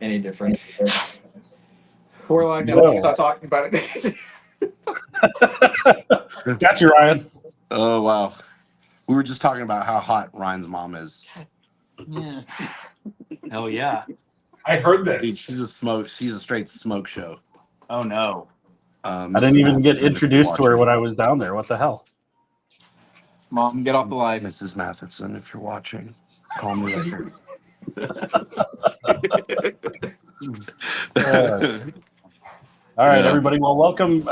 Any different? We're like, no, we stop talking about it. Got you, Ryan. Oh, wow. We were just talking about how hot Ryan's mom is. Yeah. Hell yeah. I heard Dude, this. she's a straight smoke show. Oh, no. I didn't even get introduced to her when I was down there. What the hell? Mom, get off the live. Mrs. Matheson, if you're watching, call me later. All right, Yeah. everybody. Well, welcome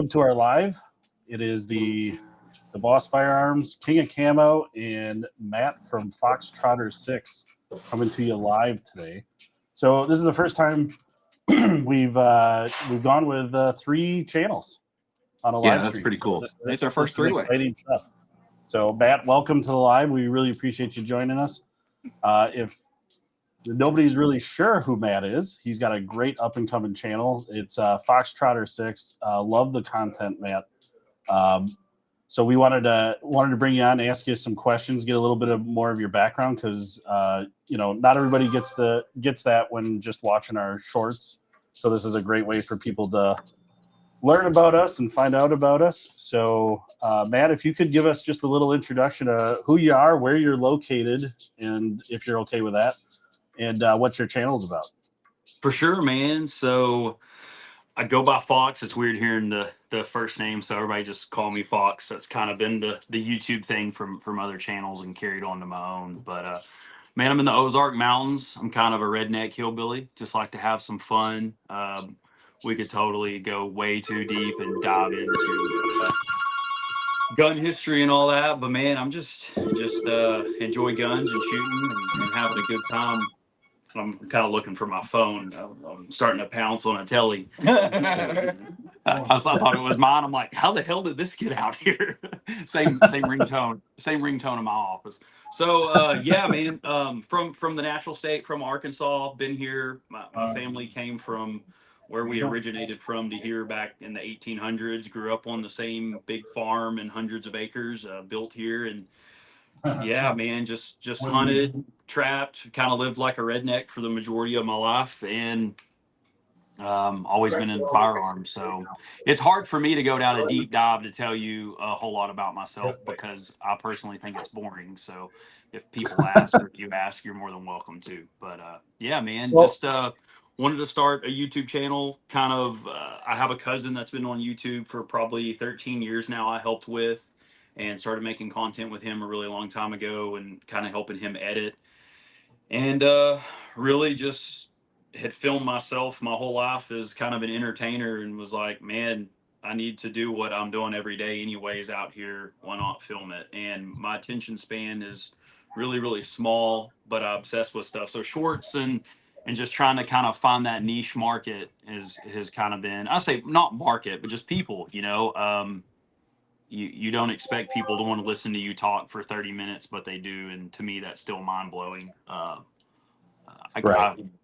to our live. It is the Boss Firearms, King of Camo, and Matt from Fox Trotter 6 coming to you live today. So this is the first time we've gone with 3 channels on a live Yeah, that's stream. pretty cool. It's our first three-way. Exciting stuff. So Matt, welcome to the live. We really appreciate you joining us. If nobody's really sure who Matt is, he's got a great up and coming channel. It's Fox Trotter 6. Love the content, Matt. So we wanted to bring you on, ask you some questions, get a little bit more of your background, because not everybody gets that when just watching our shorts. So this is a great way for people to learn about us and find out about us. So Matt, if you could give us just a little introduction of who you are, where you're located, and if you're okay with that, and what your channel's about. For sure, man. So I go by Fox. It's weird hearing the first name, so everybody just call me Fox. That's kind of been the YouTube thing from other channels and carried on to my own. But man, I'm in the Ozark Mountains. I'm kind of a redneck hillbilly. Just like to have some fun. We could totally go way too deep and dive into gun history and all that. But man, I'm just enjoy guns and shooting and having a good time. I'm kind of looking for my phone. I'm starting to pounce on a telly. I thought it was mine. I'm like, how the hell did this get out here? same ringtone in my office. So yeah, man. From the natural state, from Arkansas. Been here. My family came from where we originated from to here back in the 1800s. Grew up on the same big farm and hundreds of acres built here, and yeah, man, just hunted, trapped, kind of lived like a redneck for the majority of my life, and always been in firearms. So it's hard for me to go down a deep dive to tell you a whole lot about myself, because I personally think it's boring. So if people ask or you ask, you're more than welcome to. But yeah, man, just wanted to start a YouTube channel. Kind of, I have a cousin that's been on YouTube for probably 13 years now. I helped with and started making content with him a really long time ago, and kind of helping him edit. And really just had filmed myself my whole life as kind of an entertainer, and was like, man, I need to do what I'm doing every day anyways out here. Why not film it? And my attention span is really, really small, but I obsess with stuff. So shorts and just trying to kind of find that niche market has kind of been, I say not market, but just people, you don't expect people to want to listen to you talk for 30 minutes, but they do. And to me, that's still mind blowing.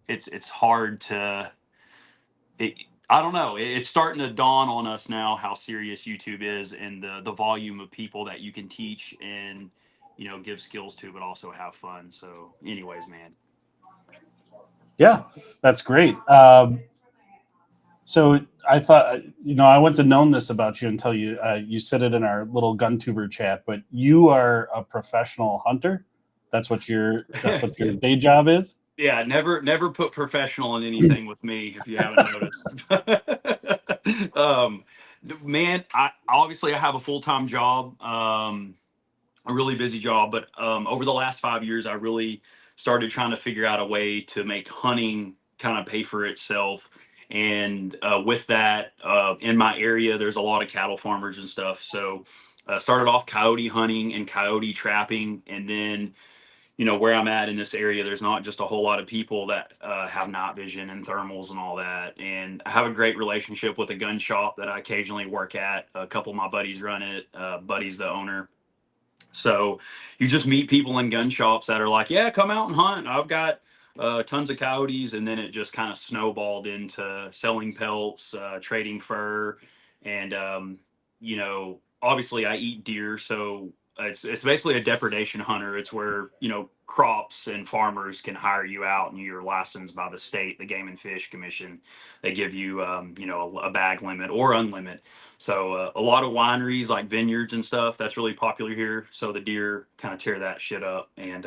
It's hard to, I don't know. It's starting to dawn on us now how serious YouTube is, and the volume of people that you can teach and, give skills to, but also have fun. So anyways, man. Yeah, that's great. So I thought, I wouldn't have known this about you until you said it in our little GunTuber chat, but you are a professional hunter. That's what your day job is? Yeah, never put professional in anything with me, if you haven't noticed. Man, I have a full-time job, a really busy job, but over the last 5 years, I really started trying to figure out a way to make hunting kind of pay for itself. And with that, in my area, there's a lot of cattle farmers and stuff. So started off coyote hunting and coyote trapping, and then where I'm at in this area, there's not just a whole lot of people that have night vision and thermals and all that. And I have a great relationship with a gun shop that I occasionally work at. A couple of my buddies run it. Buddy's the owner. So you just meet people in gun shops that are like, yeah, come out and hunt. I've got tons of coyotes. And then it just kind of snowballed into selling pelts, trading fur. And, obviously I eat deer. So it's basically a depredation hunter. It's where, crops and farmers can hire you out, and you're licensed by the state, the Game and Fish Commission. They give you, a bag limit or unlimited. So a lot of wineries like vineyards and stuff, that's really popular here. So the deer kind of tear that shit up, and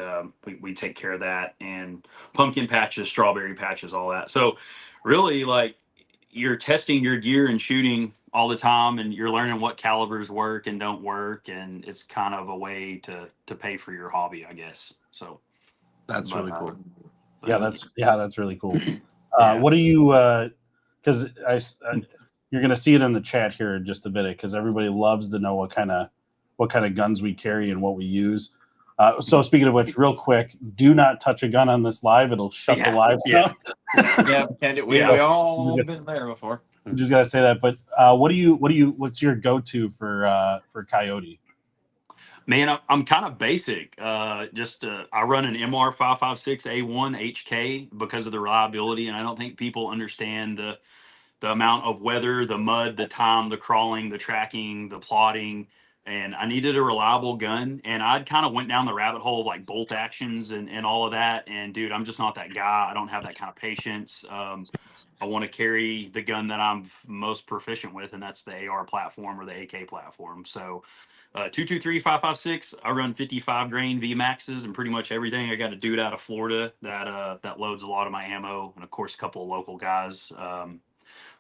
we take care of that. And pumpkin patches, strawberry patches, all that. So really, like, you're testing your gear and shooting all the time, and you're learning what calibers work and don't work, and it's kind of a way to pay for your hobby, I guess. So That's really cool. That's really cool. Yeah. What do you? Because you're going to see it in the chat here in just a minute, because everybody loves to know what kind of guns we carry and what we use. So speaking of which, real quick, do not touch a gun on this live. It'll shut the live down. We all been there before. Just gotta say that. But what's your go-to for coyote? Man, I'm kind of basic. I run an MR 556A1 HK because of the reliability, and I don't think people understand the amount of weather, the mud, the time, the crawling, the tracking, the plotting. And I needed a reliable gun, and I'd kind of went down the rabbit hole of like bolt actions and all of that. And dude, I'm just not that guy. I don't have that kind of patience. I want to carry the gun that I'm most proficient with, and that's the AR platform or the AK platform. So 223 556, I run 55 grain VMAXs and pretty much everything. I got a dude out of Florida that loads a lot of my ammo, and of course a couple of local guys.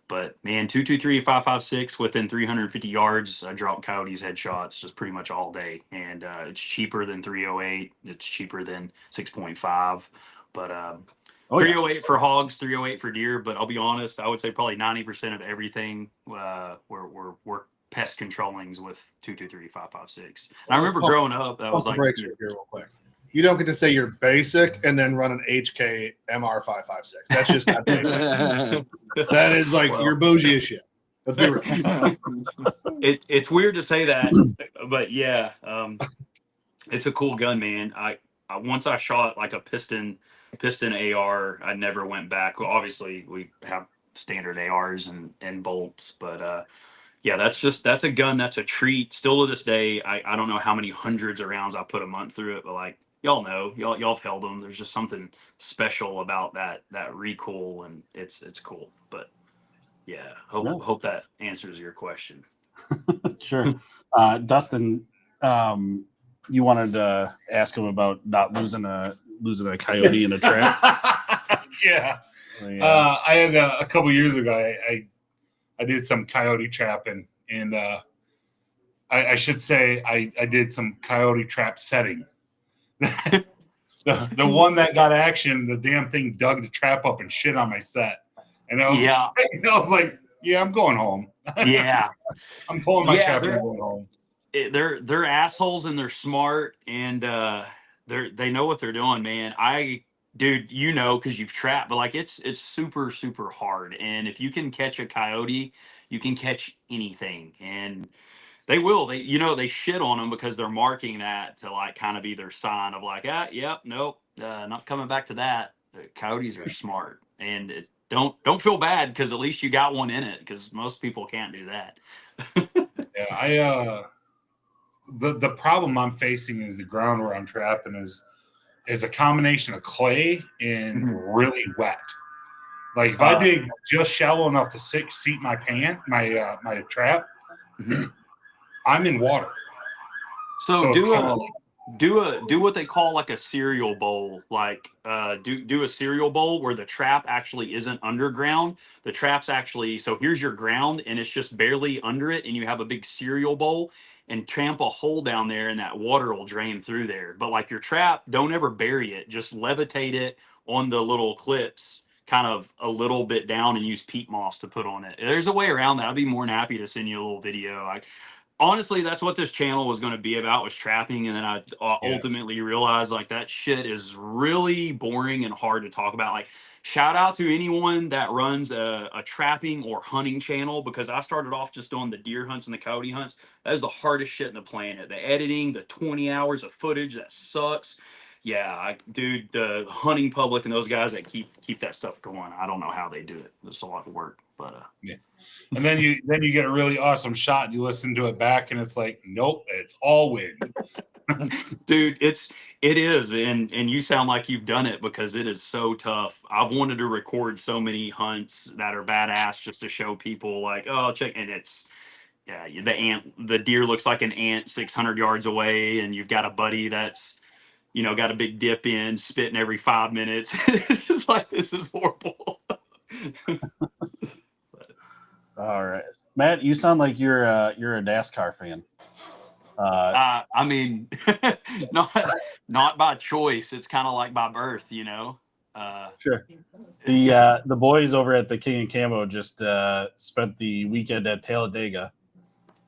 But man, 223 556 within 350 yards, I drop coyotes headshots just pretty much all day, and it's cheaper than 308. It's cheaper than 6.5, but 308 for hogs, 308 for deer. But I'll be honest, I would say probably 90% of everything we're pest controllings with 223 556. And I remember growing up, that was like here real quick. You don't get to say you're basic and then run an HK MR 556. That's just not basic. That is like you're bougie as shit. Let's be real. It's weird to say that, but yeah, it's a cool gun, man. I once I shot like a piston AR, I never went back. Well, obviously we have standard ARs and bolts, but yeah, that's a gun. That's a treat. Still to this day, I don't know how many hundreds of rounds I put a month through it, but like y'all know, y'all have held them. There's just something special about that recoil, and it's cool. But yeah, hope that answers your question. Sure. Dustin, you wanted to ask him about not losing a coyote in a trap. Yeah. I had a couple years ago. I did some coyote trapping, and I should say I did some coyote trap setting. the one that got action, the damn thing dug the trap up and shit on my set, and I was like, yeah, I'm going home. Yeah, I'm pulling my trap and going home. They're assholes, and they're smart, and they know what they're doing, man. Dude, because you've trapped, but like it's super, super hard. And if you can catch a coyote, you can catch anything. And they will. They shit on them because they're marking that to like kind of be their sign of like, yep, nope, not coming back to that. Coyotes are smart, and don't feel bad because at least you got one in it, because most people can't do that. Yeah, the problem I'm facing is the ground where I'm trapping is a combination of clay and really wet. Like if I dig just shallow enough to seat my my trap, I'm in water. So do what they call like a cereal bowl. Like do a cereal bowl where the trap actually isn't underground. The trap's actually, so here's your ground and it's just barely under it, and you have a big cereal bowl, and tramp a hole down there, and that water will drain through there. But like your trap, don't ever bury it. Just levitate it on the little clips, kind of a little bit down, and use peat moss to put on it. There's a way around that. I'd be more than happy to send you a little video. Honestly, that's what this channel was going to be about, was trapping. And then I ultimately realized like that shit is really boring and hard to talk about. Like, shout out to anyone that runs a trapping or hunting channel, because I started off just doing the deer hunts and the coyote hunts. That is the hardest shit in the planet. The editing, the 20 hours of footage, that sucks. Yeah, dude, the hunting public and those guys that keep that stuff going, I don't know how they do it. It's a lot of work, but yeah. And then you get a really awesome shot, and you listen to it back, and it's like, nope, it's all wind. Dude, it is, and you sound like you've done it because it is so tough. I've wanted to record so many hunts that are badass just to show people like, oh, check, and it's yeah, the deer looks like an ant 600 yards away, and you've got a buddy that's got a big dip in, spitting every 5 minutes. It's just like this is horrible. All right, Matt, you sound like you're a NASCAR fan. I mean, not by choice. It's kind of like by birth, Sure. The boys over at the King and Camo just spent the weekend at Talladega,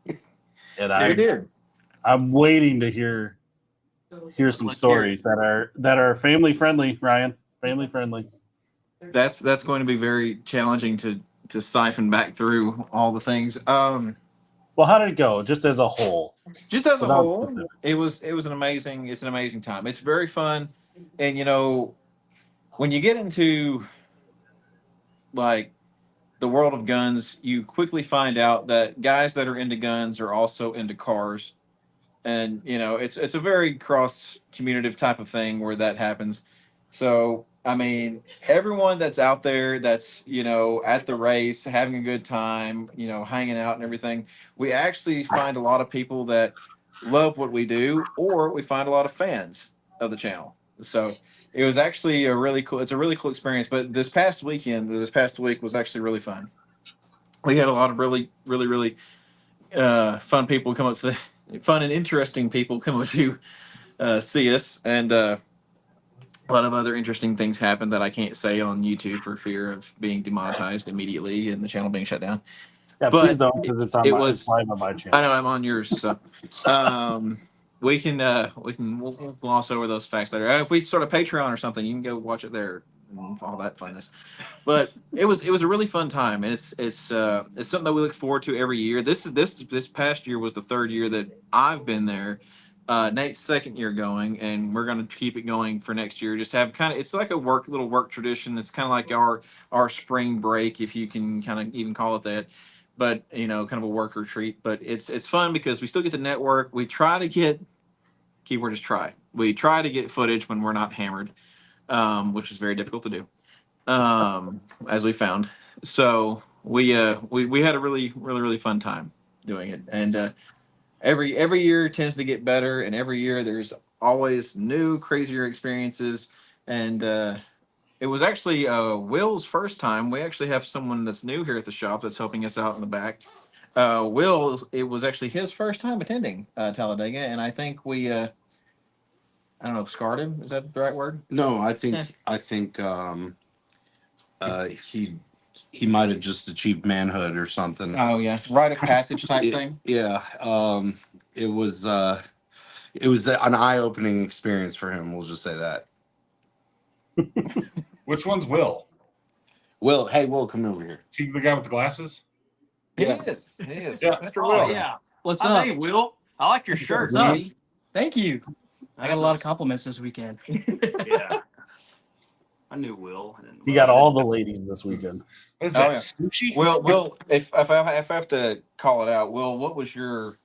and They did. I'm waiting to hear some stories that are family friendly. Ryan, family friendly. That's going to be very challenging to siphon back through all the things. Well, how did it go? Just as a whole. Just as a Without whole, specifics. it was an amazing time. It's very fun, and when you get into like the world of guns, you quickly find out that guys that are into guns are also into cars, and it's a very cross communicative type of thing where that happens. So I mean, everyone that's out there that's at the race having a good time, hanging out and everything, we actually find a lot of people that love what we do, or we find a lot of fans of the channel. So it was actually it's a really cool experience. But this past week was actually really fun. We had a lot of really fun people come up to fun and interesting people come up to see us, and a lot of other interesting things happened that I can't say on YouTube for fear of being demonetized immediately and the channel being shut down. Yeah, But please don't, because it's was live on my channel. I know I'm on yours, so we'll gloss over those facts later. If we start a Patreon or something, you can go watch it there and all that funness. But it was a really fun time, and it's something that we look forward to every year. This past year was the third year that I've been there. Nate's second year going, and we're going to keep it going for next year. Just have it's like a little work tradition. It's kind of like our spring break, if you can kind of even call it that. But kind of a work retreat. But it's fun because we still get to network. We try to get keyword is try. We try to get footage when we're not hammered, which is very difficult to do, as we found. So we had a really fun time doing it, and every year tends to get better, and every year there's always new crazier experiences. And it was actually Will's first time. We actually have someone that's new here at the shop that's helping us out in the back. It was actually his first time attending Talladega, and I think we I don't know, scarred him. Is that the right word? No, I think he might have just achieved manhood or something. Oh yeah, rite of passage type thing. Yeah, it was an eye-opening experience for him. We'll just say that. Which one's Will? Will, hey, Will, come over here. Is he the guy with the glasses? Yes, it is. Yeah. Mr. Oh Will. yeah. What's Hi, up? hey, Will. I like your shirt, What's up? buddy. Thank you. I got a lot of compliments this weekend. Yeah. I knew Will. He got all the ladies this weekend. What is Oh, that? yeah. Sushi? Will, if I have to call it out, Will, what was your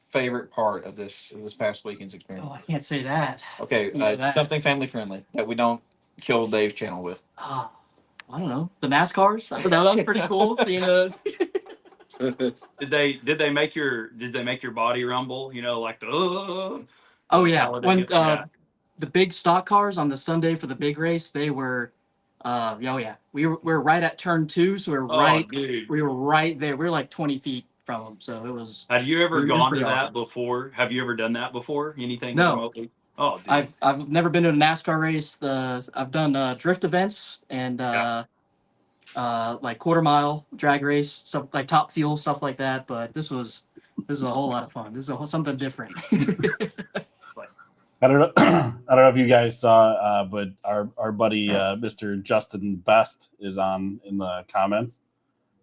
favorite part of this past weekend's experience? Oh, I can't say that. Okay, Yeah, something family friendly that we don't kill Dave's channel with. I don't know. The NASCARs. I don't know. That was pretty cool. Seeing those. Did they make your body rumble? Like the Oh yeah. Talladega? When Yeah. the big stock cars on the Sunday for the big race, they were. Oh yeah. We were right at turn 2, so Oh, dude. we were right there. We were like 20 feet from them, so it was. Have you ever It was gone to pretty that awesome. before? Have you ever done that before? Anything No. remotely? Oh, dude. I've never been to a NASCAR race. I've done drift events and like quarter mile drag race, stuff like Top Fuel, stuff like that. But this is a whole lot of fun. This is something different. I don't know. I don't know if you guys saw, but our buddy Mr. Justin Best is on in the comments,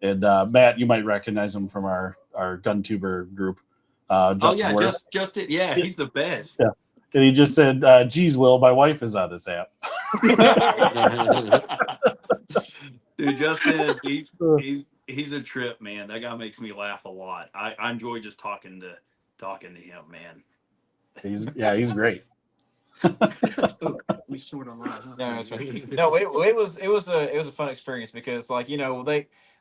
and Matt, you might recognize him from our GunTuber group. Justin Worth. Justin. Yeah, he's the best. Yeah. And he just said, "Geez, Will, my wife is on this app." Dude, Justin, he's a trip, man. That guy makes me laugh a lot. I enjoy just talking to him, man. He's great. Ooh, we sort of live. Huh? No, that's right. No, it was a fun experience because like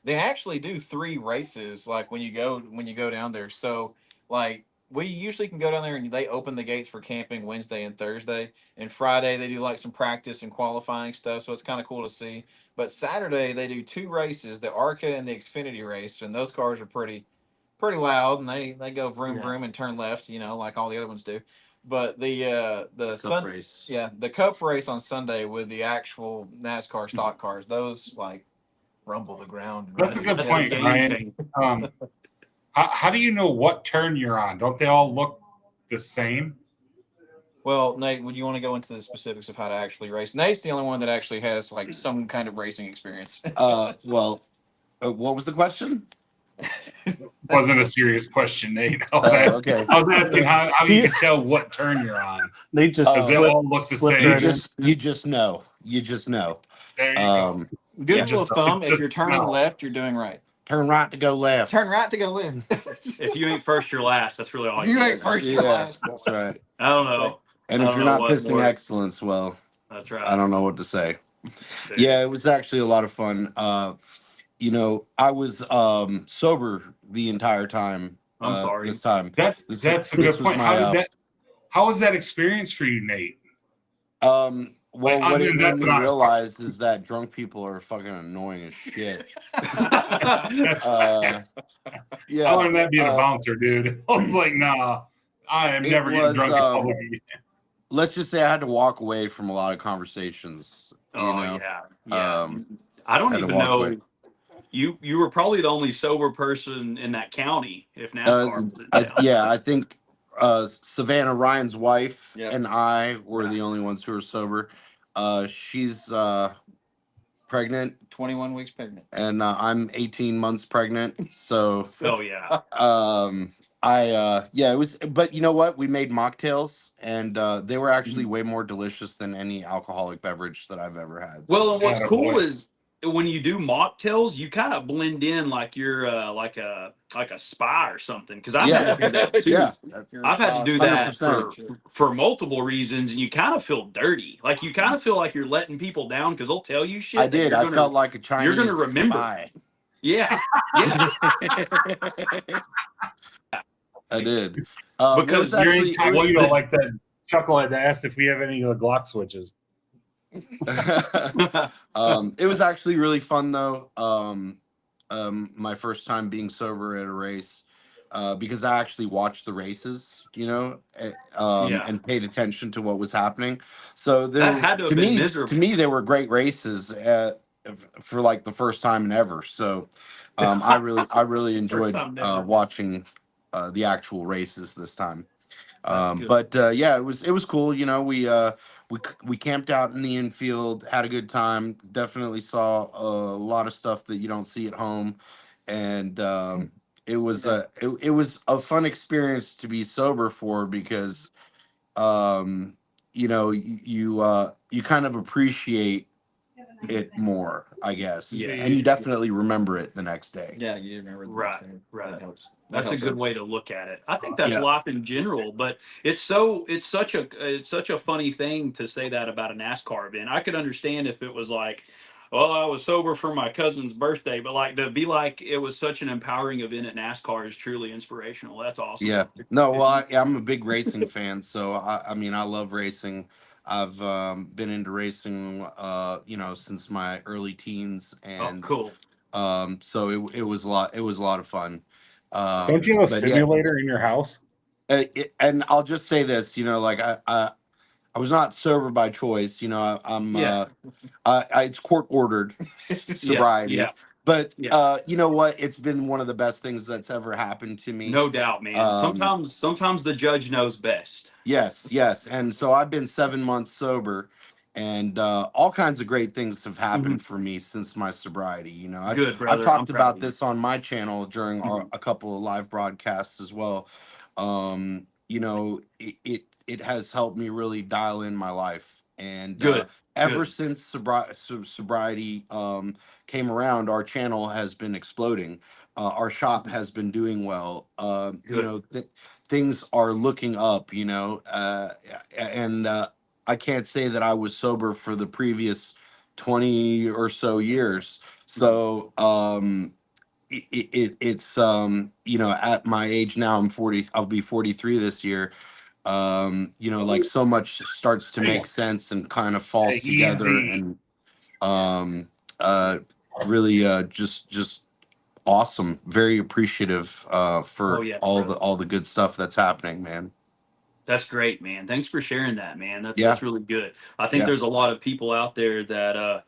they actually do 3 races like when you go down there. So like we usually can go down there and they open the gates for camping Wednesday and Thursday, and Friday they do like some practice and qualifying stuff. So it's kind of cool to see. But Saturday they do 2 races, the Arca and the Xfinity race, and those cars are pretty loud, and they go vroom Yeah. vroom and turn left, like all the other ones do. But the Cup race. yeah, the Cup race on Sunday with the actual NASCAR stock cars, those like rumble the ground. That's a good That's point, game Ryan. changer. How do you know what turn you're on? Don't they all look the same? Well, Nate, would you want to go into the specifics of how to actually race? Nate's the only one that actually has like some kind of racing experience. Well, what was the question? Wasn't a serious question, Nate. Okay. I was asking how you can tell what turn you're on. They just Because they Oh, all look the slip same. right in. You just know. You just know. There you go. Good Yeah, rule of just- thumb: it's if just you're turning smell. left, you're doing right. Turn right to go left. Turn right to go left. If you ain't first, you're last. That's really all. You can ain't do. first, you're Yeah, last. that's right. I don't know. And I if don't you're know not what pissing works. excellence, well, That's right. I don't know what to say. Dude. Yeah, it was actually a lot of fun. I was sober the entire time. I'm sorry. This time. That's This a this good was point. my, How was that experience for you, Nate? Well, Like, what other it than made that, me but I- realize is that drunk people are fucking annoying as shit. That's Uh, I Yeah. learned that being a uh, bouncer, dude. I was like, nah, I am It never getting was, drunk in public again. Let's just say I had to walk away from a lot of conversations. Oh yeah. I don't Had to even walk know. away. You were probably the only sober person in that county. If NASCAR was in town. I think Savannah, Ryan's wife, Yep. and I were the only ones who were sober. She's pregnant, 21 weeks pregnant. and I'm 18 months pregnant. So, Oh yeah. it was. But you know what? We made mocktails, and they were actually way more delicious than any alcoholic beverage that I've ever had. Well, So, and what's Attaboy. cool is when you do mocktails, you kind of blend in like you're like a spy or something. Because I've had to do that too. yeah, I've had to do that 100%. for multiple reasons, and you kind of feel dirty. Like you kind of feel like you're letting people down because they'll tell you shit. I that did. you're I gonna- felt like a Chinese you're gonna remember. spy. Yeah, yeah. I did. Because You're actually, incognito like that chucklehead that asked if we have any of the Glock switches. it was actually really fun though. My first time being sober at a race, because I actually watched the races, Yeah. and paid attention to what was happening. So That had to have been miserable. To me, they were great races for like the first time in ever. So, I really enjoyed time ever. watching the actual races this time. That's good. But it was cool. We camped out in the infield, had a good time. Definitely saw a lot of stuff that you don't see at home, and it was it was a fun experience to be sober for because you kind of appreciate it more, I guess. Yeah. And you definitely remember it the next day. Yeah, you remember the Right, same. right. That helps. That's a good way to look at it. I think that's Yeah. life in general, but it's such a funny thing to say that about a NASCAR event. I could understand if it was like, well, I was sober for my cousin's birthday, but like to be like it was such an empowering event at NASCAR is truly inspirational. That's awesome. Yeah. No, well, I'm a big racing fan, so I mean, I love racing. I've been into racing, since my early teens, Oh, and cool. so it was a lot. It was a lot of fun. Don't you have a but simulator in your house? and I'll just say this, like I was not sober by choice. I'm Yeah. it's court ordered sobriety. Yeah. But Yeah. you know what? It's been one of the best things that's ever happened to me. No doubt, man. Sometimes the judge knows best. Yes. And so I've been 7 months sober, and all kinds of great things have happened for me since my sobriety. Good, I've brother. talked I'm proud about of you. this on my channel during a couple of live broadcasts as well. It has helped me really dial in my life, and Good. ever Good. since sobriety came around, our channel has been exploding. Our shop has been doing well. Good. things are looking up, and I can't say that I was sober for the previous 20 or so years. So it's at my age now, I'm 40, I'll be 43 this year. Like so much starts to make sense and kind of falls together, Easy. and uh really just awesome, very appreciative for Oh yeah, all bro. the good stuff that's happening, man. That's great, man. Thanks for sharing that, man. Yeah, That's really good. I think yeah. there's a lot of people out there that as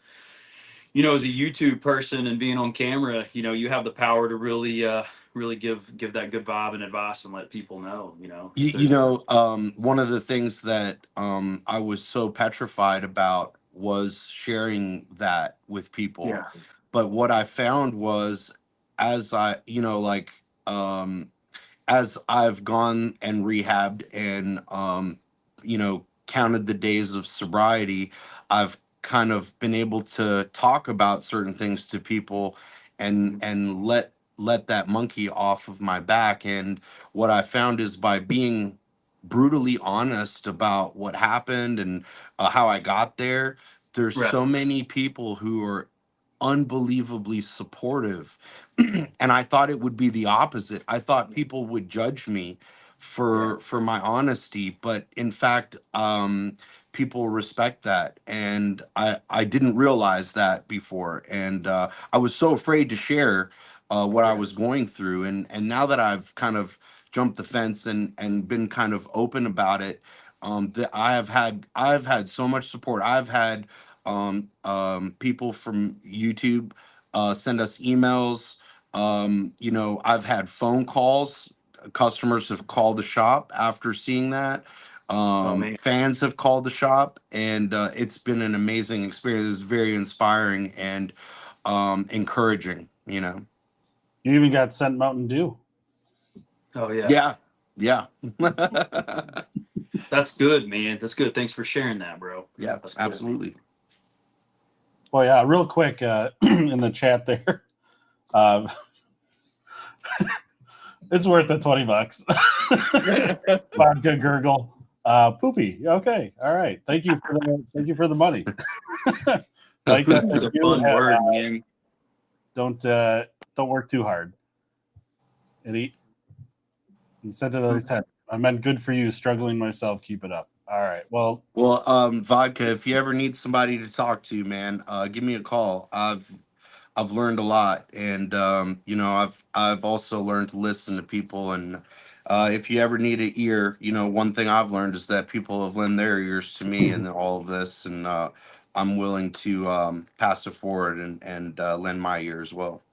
a YouTube person and being on camera, you have the power to really give that good vibe and advice and let people know, if there's One of the things that I was so petrified about was sharing that with people. yeah. But what I found was, as I, as I've gone and rehabbed and counted the days of sobriety, I've kind of been able to talk about certain things to people and let that monkey off of my back. And what I found is, by being brutally honest about what happened and how I got there, there's Right. so many people who are unbelievably supportive. And I thought it would be the opposite. I thought people would judge me for my honesty, but in fact, people respect that, and I didn't realize that before, and I was so afraid to share what I Yeah. was going through, and now that I've kind of jumped the fence and been kind of open about it, that I've had so much support. I've had people from YouTube send us emails. I've had phone calls. Customers have called the shop after seeing that. Oh man. Fans have called the shop, and it's been an amazing experience. It's very inspiring and encouraging. You even got sent Mountain Dew. Oh yeah. Yeah, yeah, That's good, man. That's good. Thanks for sharing that, bro. yeah, That's good. absolutely. Well, yeah, real quick in the chat there. Uh, it's worth the $20. Vodka gurgle. Poopy. Okay. All right. Thank you for the money. Like, It's a fun word, man. don't work too hard. And he sent another 10. I meant good for you, struggling myself. Keep it up. All right. Well, Vodka, if you ever need somebody to talk to, man, give me a call. I've learned a lot, and I've also learned to listen to people. And if you ever need an ear, one thing I've learned is that people have lent their ears to me in all of this, and I'm willing to pass it forward and lend my ear as well.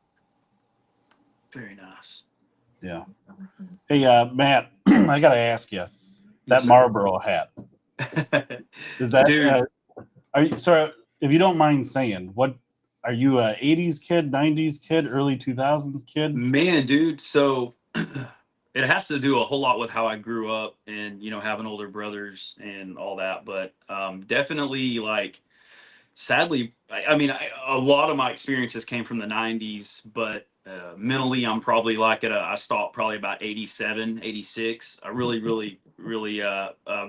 Very nice. yeah. Hey, Matt, I got to ask you, that Yes, sir. Marlboro hat, is that, Dude. are you, sorry, if you don't mind saying, what, are you a 80s kid, 90s kid, early 2000s kid? Man, dude. So it has to do a whole lot with how I grew up and, having older brothers and all that. But definitely, like, sadly, a lot of my experiences came from the 90s, but mentally, I'm probably like I stopped probably about 87, 86. I really, really, really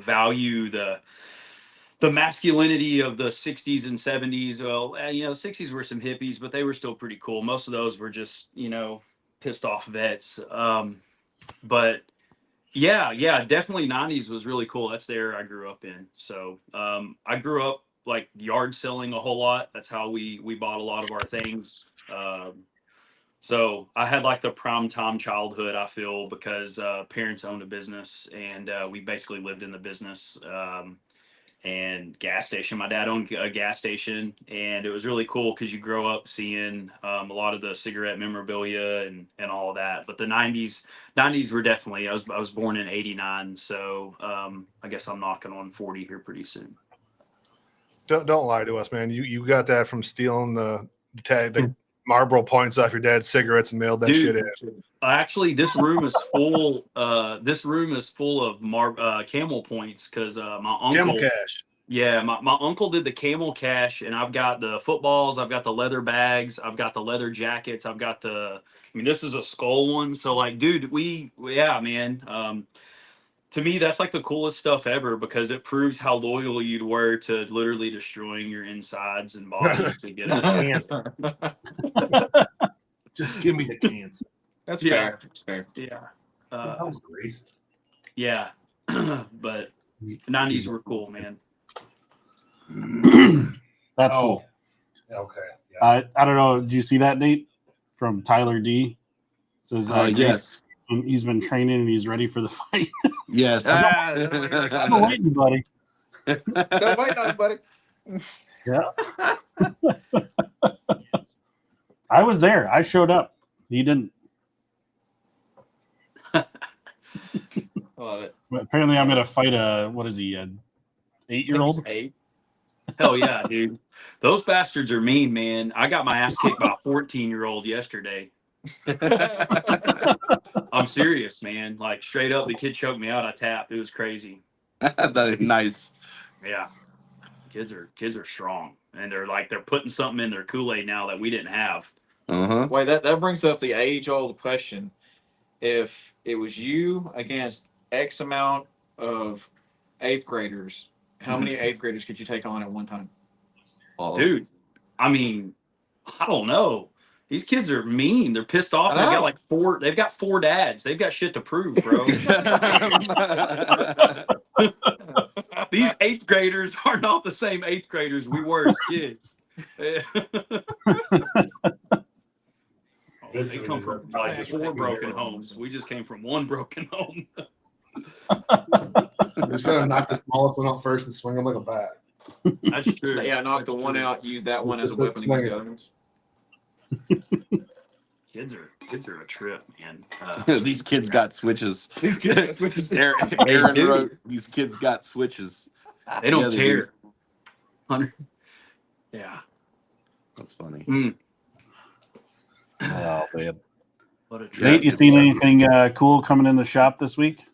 value the masculinity of the 60s and 70s. Well, 60s were some hippies, but they were still pretty cool. Most of those were just, pissed off vets. But yeah, definitely 90s was really cool. That's the era I grew up in. So I grew up like yard selling a whole lot. That's how we bought a lot of our things. So I had like the prime time childhood, I feel, because parents owned a business and we basically lived in the business. And gas station. My dad owned a gas station, and it was really cool because you grow up seeing a lot of the cigarette memorabilia and all of that. But the '90s were definitely. I was born in '89, so I guess I'm knocking on 40 here pretty soon. Don't lie to us, man. You got that from stealing the Marlboro points off your dad's cigarettes and mailed that shit in. Actually, this room is full. This room is full of Camel points because my uncle. Camel Cash. Yeah, my uncle did the camel cache, and I've got the footballs, I've got the leather bags, I've got the leather jackets, I've got the. I mean, this is a skull one, so like, dude, yeah, man. To me, that's like the coolest stuff ever because it proves how loyal you were to literally destroying your insides and body to get it. Just give me the cans. That's Yeah. fair. That's fair. Yeah, That was Grace. yeah, but '90s were cool, man. That's Oh, cool. Okay. Yeah. I don't know. Did you see that, Nate? From Tyler D. Says Yes. he's been training and he's ready for the fight. Yes. I'm waiting, buddy. Don't wait on it, buddy. Yeah. I was there. I showed up. He didn't. Love it. Apparently, I'm gonna fight a what is he? An 8-year-old? Eight. Hell yeah, dude. Those bastards are mean, man. I got my ass kicked by a 14-year-old yesterday. I'm serious, man. Like straight up, the kid choked me out. I tapped. It was crazy. Nice. Yeah, kids are strong, and they're putting something in their Kool-Aid now that we didn't have. Uh-huh. Wait, that brings up the age-old question. If it was you against X amount of eighth graders, how many eighth graders could you take on at one time? Dude, I mean, I don't know. These kids are mean. They're pissed off. I They've got know. like four. They've got 4 dads. They've got shit to prove, bro. These 8th graders are not the same 8th graders we were as kids. They come from like 4 broken homes. We just came from 1 broken home. I'm just gonna knock the smallest one out first and swing them like a bat. That's true. Yeah, knock the That's one true. out, use that one as a Just weapon swing against it. the other ones. Kids are a trip, man. These kids got switches. These kids, which is Aaron do. wrote, "These kids got switches." They don't Yeah, they care. 100. Yeah. That's funny. Oh man. What a trip. Nate, you seen anything cool coming in the shop this week?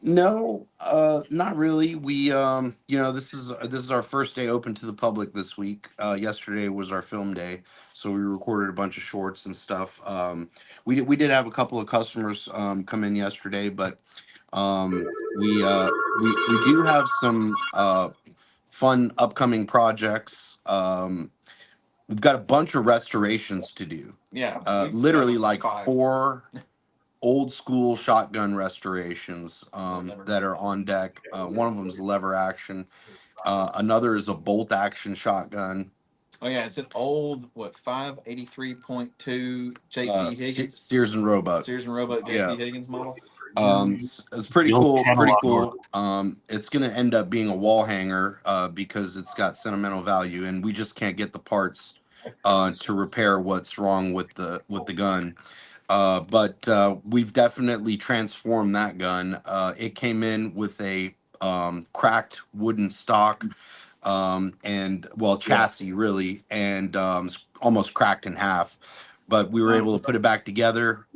No, not really. We, this is our first day open to the public this week. Yesterday was our film day, so we recorded a bunch of shorts and stuff. We did have a couple of customers come in yesterday, but we do have some fun upcoming projects. We've got a bunch of restorations to do. yeah. Literally like 5. 4 old school shotgun restorations that are on deck. One of them is lever action. Another is a bolt action shotgun. Oh yeah, it's an old 583.2 JP Higgins, Sears and Roebuck. Sears and Roebuck JP Yeah. Higgins model. It's pretty The old cool. Pretty catalog cool. It's gonna end up being a wall hanger because it's got sentimental value, and we just can't get the parts to repair what's wrong with the gun. But we've definitely transformed that gun. It came in with a cracked wooden stock and chassis really, and almost cracked in half. But we were able to put it back together,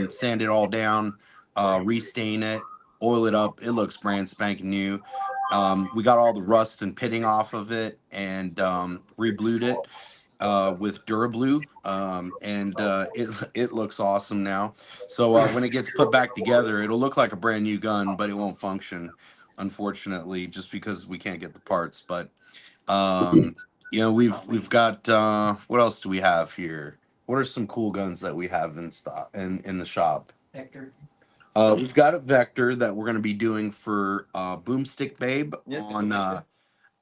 sand it all down, restain it, oil it up. It looks brand spanking new. We got all the rust and pitting off of it and reblued it with Durablu, and it looks awesome now. So when it gets put back together, it'll look like a brand new gun, but it won't function, unfortunately, just because we can't get the parts. But we've got what else do we have here? What are some cool guns that we have in stock in the shop? Hector. We've got a Vector that we're going to be doing for Boomstick Babe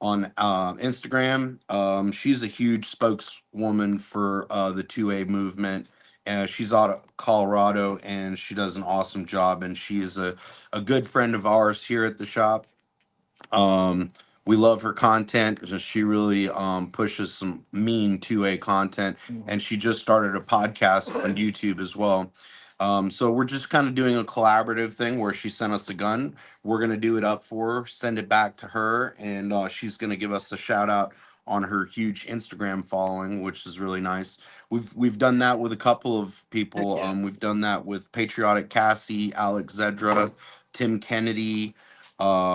on Instagram. She's a huge spokeswoman for the 2A movement. She's out of Colorado, and she does an awesome job. And she is a good friend of ours here at the shop. We love her content. She really pushes some mean 2A content, and she just started a podcast on YouTube as well. So we're just kind of doing a collaborative thing where she sent us a gun. We're going to do it up for her, send it back to her, and she's going to give us a shout out on her huge Instagram following, which is really nice. We've done that with a couple of people. Heck yeah. We've done that with Patriotic Cassie, Alex Zedra, Tim Kennedy,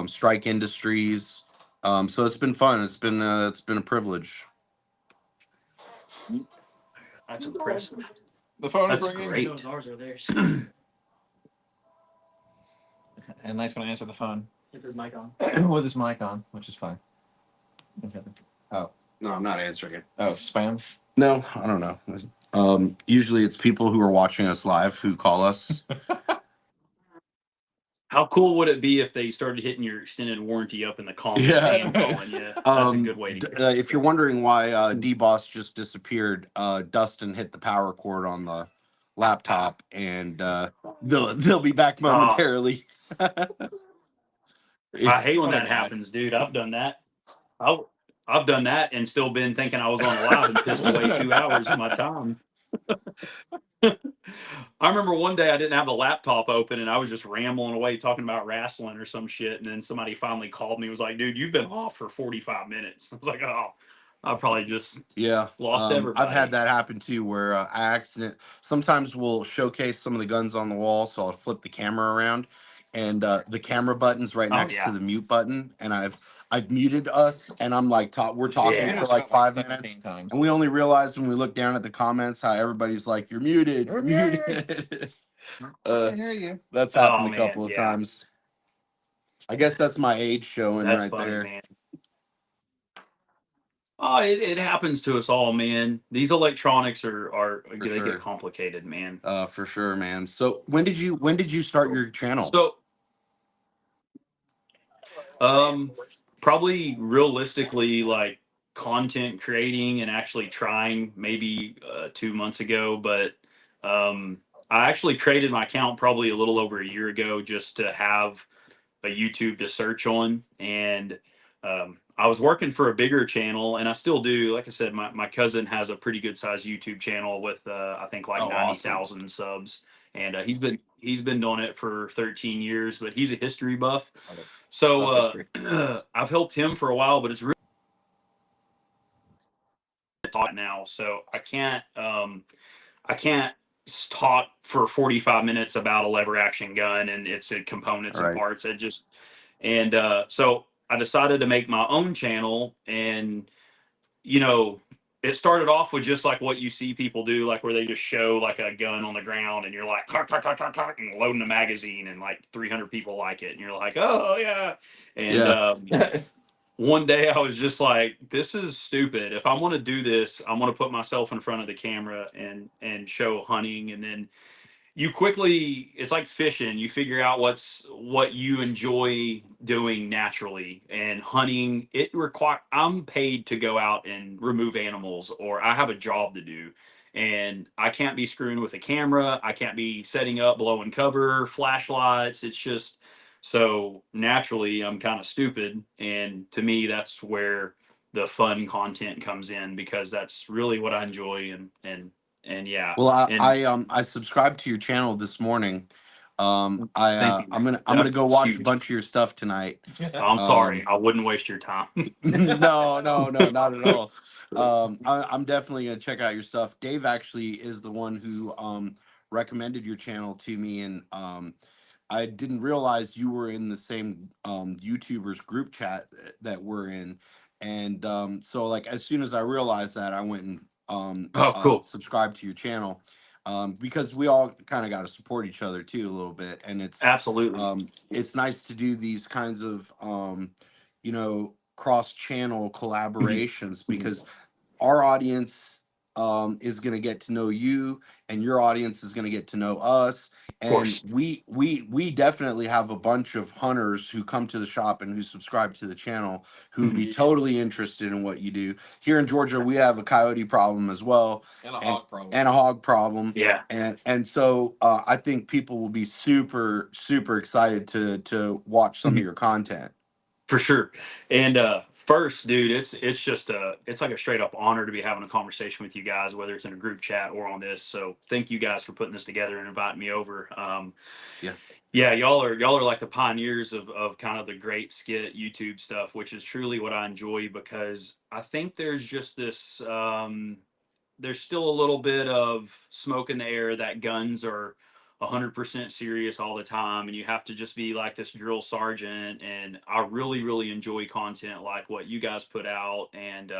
Strike Industries. So it's been fun. It's been a privilege. That's impressive. The phone That's is ringing. great. Those ours are theirs. And Knight's going to answer the phone With his mic on. with his mic on, which is fine. Oh, No, I'm not answering it. oh, spam. No, I don't know. Usually it's people who are watching us live who call us. How cool would it be if they started hitting your extended warranty up in the comments Yeah. and calling you? That's a good way to get If you're wondering why D-Boss just disappeared, Dustin hit the power cord on the laptop, and they'll be back momentarily. I hate when that happens, dude. I've done that. I've done that and still been thinking I was on live and pissed away 2 hours of my time. I remember one day I didn't have the laptop open and I was just rambling away talking about wrestling or some shit. And then somebody finally called me and was like, dude, you've been off for 45 minutes. I was like, oh, I probably just lost everybody. I've had that happen too, where sometimes we'll showcase some of the guns on the wall. So I'll flip the camera around, and the camera button's right next to the mute button. And I've muted us, and I'm like, we're talking for like 5 minutes. Times. And we only realized when we look down at the comments how everybody's like, "You're muted, you're muted." I hear you. That's happened a couple of times. I guess that's my age showing That's right funny, there. man. Oh, it happens to us all, man. These electronics they sure. get complicated, man. For sure, man. So when did you start your channel? So, probably realistically, like content creating and actually trying maybe 2 months ago, but I actually created my account probably a little over a year ago just to have a YouTube to search on. And I was working for a bigger channel, and I still do. Like I said, my cousin has a pretty good sized YouTube channel with I think like 90,000 subs, and he's been doing it for 13 years. But he's a history buff, so I've helped him for a while. But it's really taught now, so I can't talk for 45 minutes about a lever action gun and its components and parts. So I decided to make my own channel, and it started off with just like what you see people do, like where they just show like a gun on the ground and you're like and loading a magazine, and like 300 people like it, and you're like, oh yeah. And one day I was just like, this is stupid. If I want to do this, I want to put myself in front of the camera and show hunting. And then it's like fishing. You figure out what you enjoy doing naturally, and hunting, I'm paid to go out and remove animals, or I have a job to do, and I can't be screwing with a camera. I can't be setting up, blowing cover, flashlights. It's just, so naturally I'm kind of stupid. And to me, that's where the fun content comes in, because that's really what I enjoy. And yeah. Well, I subscribed to your channel this morning. I'm gonna go watch a bunch of your stuff tonight. I'm sorry, I wouldn't waste your time. No, not at all. I'm definitely gonna check out your stuff. Dave actually is the one who recommended your channel to me, and I didn't realize you were in the same YouTubers group chat that we're in. And so like as soon as I realized that, I went and cool. subscribed to your channel, because we all kind of got to support each other too a little bit. And it's absolutely it's nice to do these kinds of cross-channel collaborations, because our audience is going to get to know you, and your audience is going to get to know us. And we definitely have a bunch of hunters who come to the shop and who subscribe to the channel who would be totally interested in what you do. Here in Georgia, we have a coyote problem as well, and a hog problem. Yeah. And so I think people will be super, super excited to watch some of your content. For sure. And first, dude, it's like a straight up honor to be having a conversation with you guys, whether it's in a group chat or on this. So thank you guys for putting this together and inviting me over. Yeah, y'all are like the pioneers of kind of the great skit YouTube stuff, which is truly what I enjoy, because I think there's just this there's still a little bit of smoke in the air that guns are 100% serious all the time, and you have to just be like this drill sergeant. And I really, really enjoy content like what you guys put out, and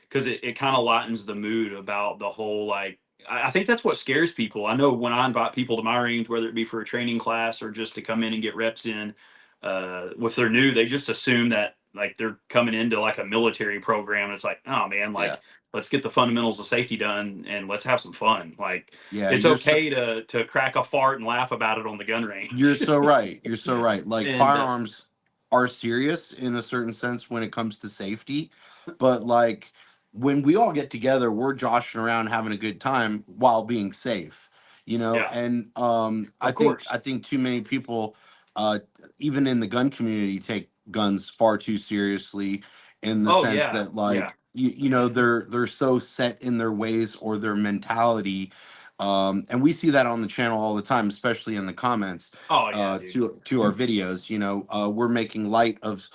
because it kind of lightens the mood about the whole like. I think that's what scares people. I know when I invite people to my range, whether it be for a training class or just to come in and get reps in, if they're new, they just assume that like they're coming into like a military program. And it's like, oh man, like Yeah. let's get the fundamentals of safety done and let's have some fun. Like Yeah, it's you're so, okay to crack a fart and laugh about it on the gun range. you're so right. You're so right. Like And firearms are serious in a certain sense when it comes to safety, but like when we all get together, we're joshing around having a good time while being safe, you know. yeah, And of course. I think too many people, uh, even in the gun community, take guns far too seriously in the Oh sense yeah, that yeah. like you know they're so set in their ways or their mentality. And we see that on the channel all the time, especially in the comments Oh yeah, dude. to our videos. You know, we're making light of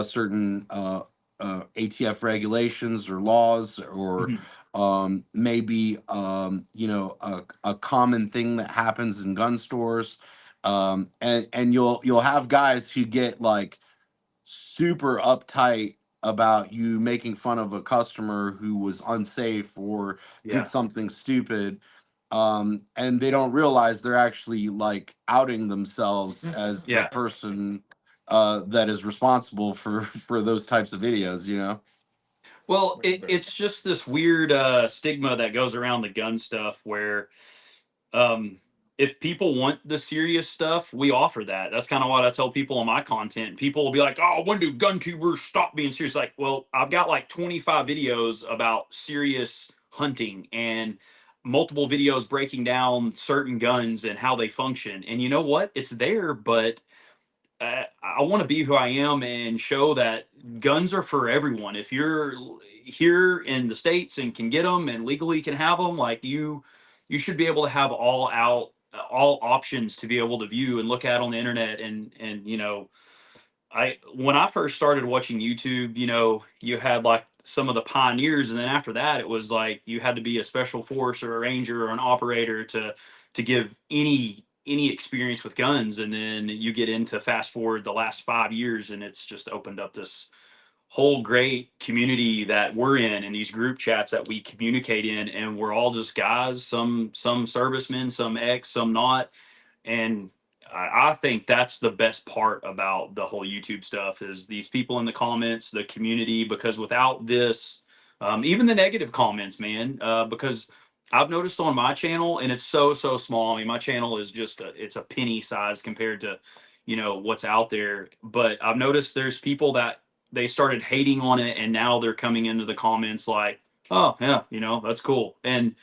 certain ATF regulations or laws, or Mhm. maybe you know a common thing that happens in gun stores. And you'll have guys who get like super uptight about you making fun of a customer who was unsafe or did Yeah, something stupid, and they don't realize they're actually like outing themselves as the yeah. person that is responsible for those types of videos, you know. Well, it's just this weird stigma that goes around the gun stuff where um, if people want the serious stuff, we offer that. That's kind of what I tell people on my content. People will be like, "Oh, when do gun tubers stop being serious?" Like, well, I've got like 25 videos about serious hunting and multiple videos breaking down certain guns and how they function. And you know what? It's there, but I want to be who I am and show that guns are for everyone. If you're here in the states and can get them and legally can have them, like you should be able to have all options to be able to view and look at on the internet. And you know, I when I first started watching YouTube, you know, you had like some of the pioneers, and then after that, it was like you had to be a special force or a ranger or an operator to give any experience with guns. And then you get into fast forward the last 5 years, and it's just opened up this whole great community that we're in these group chats that we communicate in, and we're all just guys, some servicemen, some ex, some not. And I think that's the best part about the whole YouTube stuff is these people in the comments, the community. Because without this, even the negative comments, man, because I've noticed on my channel, and it's so small. I mean, my channel is just it's a penny size compared to, you know, what's out there. But I've noticed there's people that they started hating on it, and now they're coming into the comments like, oh yeah, you know, that's cool. And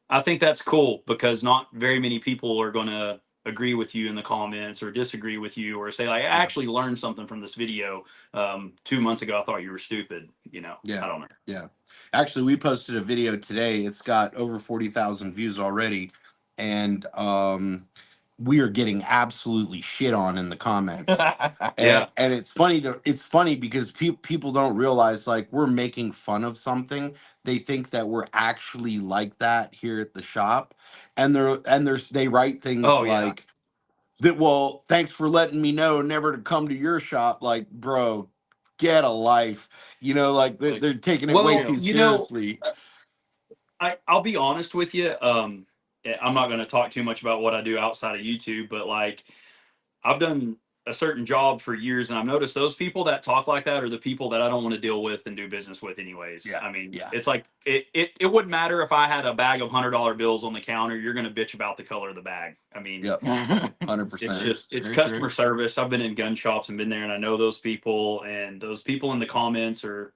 I think that's cool because not very many people are going to agree with you in the comments or disagree with you or say like, I Yeah. actually learned something from this video. 2 months ago, I thought you were stupid. You know, Yeah. I don't know. Yeah. Actually, we posted a video today. It's got over 40,000 views already. And we are getting absolutely shit on in the comments. Yeah. And it's funny because people don't realize like we're making fun of something. They think that we're actually like that here at the shop. They write things Oh yeah. like that, well, thanks for letting me know never to come to your shop. Like, bro, get a life. You know, like Like, they're taking it way Well, too you know, seriously. I'll be honest with you. I'm not going to talk too much about what I do outside of YouTube, but like I've done a certain job for years, and I've noticed those people that talk like that are the people that I don't want to deal with and do business with, anyways. Yeah, I mean, yeah. it's like it wouldn't matter if I had a bag of $100 bills on the counter. You're going to bitch about the color of the bag. I mean, Yep. it's 100%. just it's customer service. I've been in gun shops and been there, and I know those people, and those people in the comments are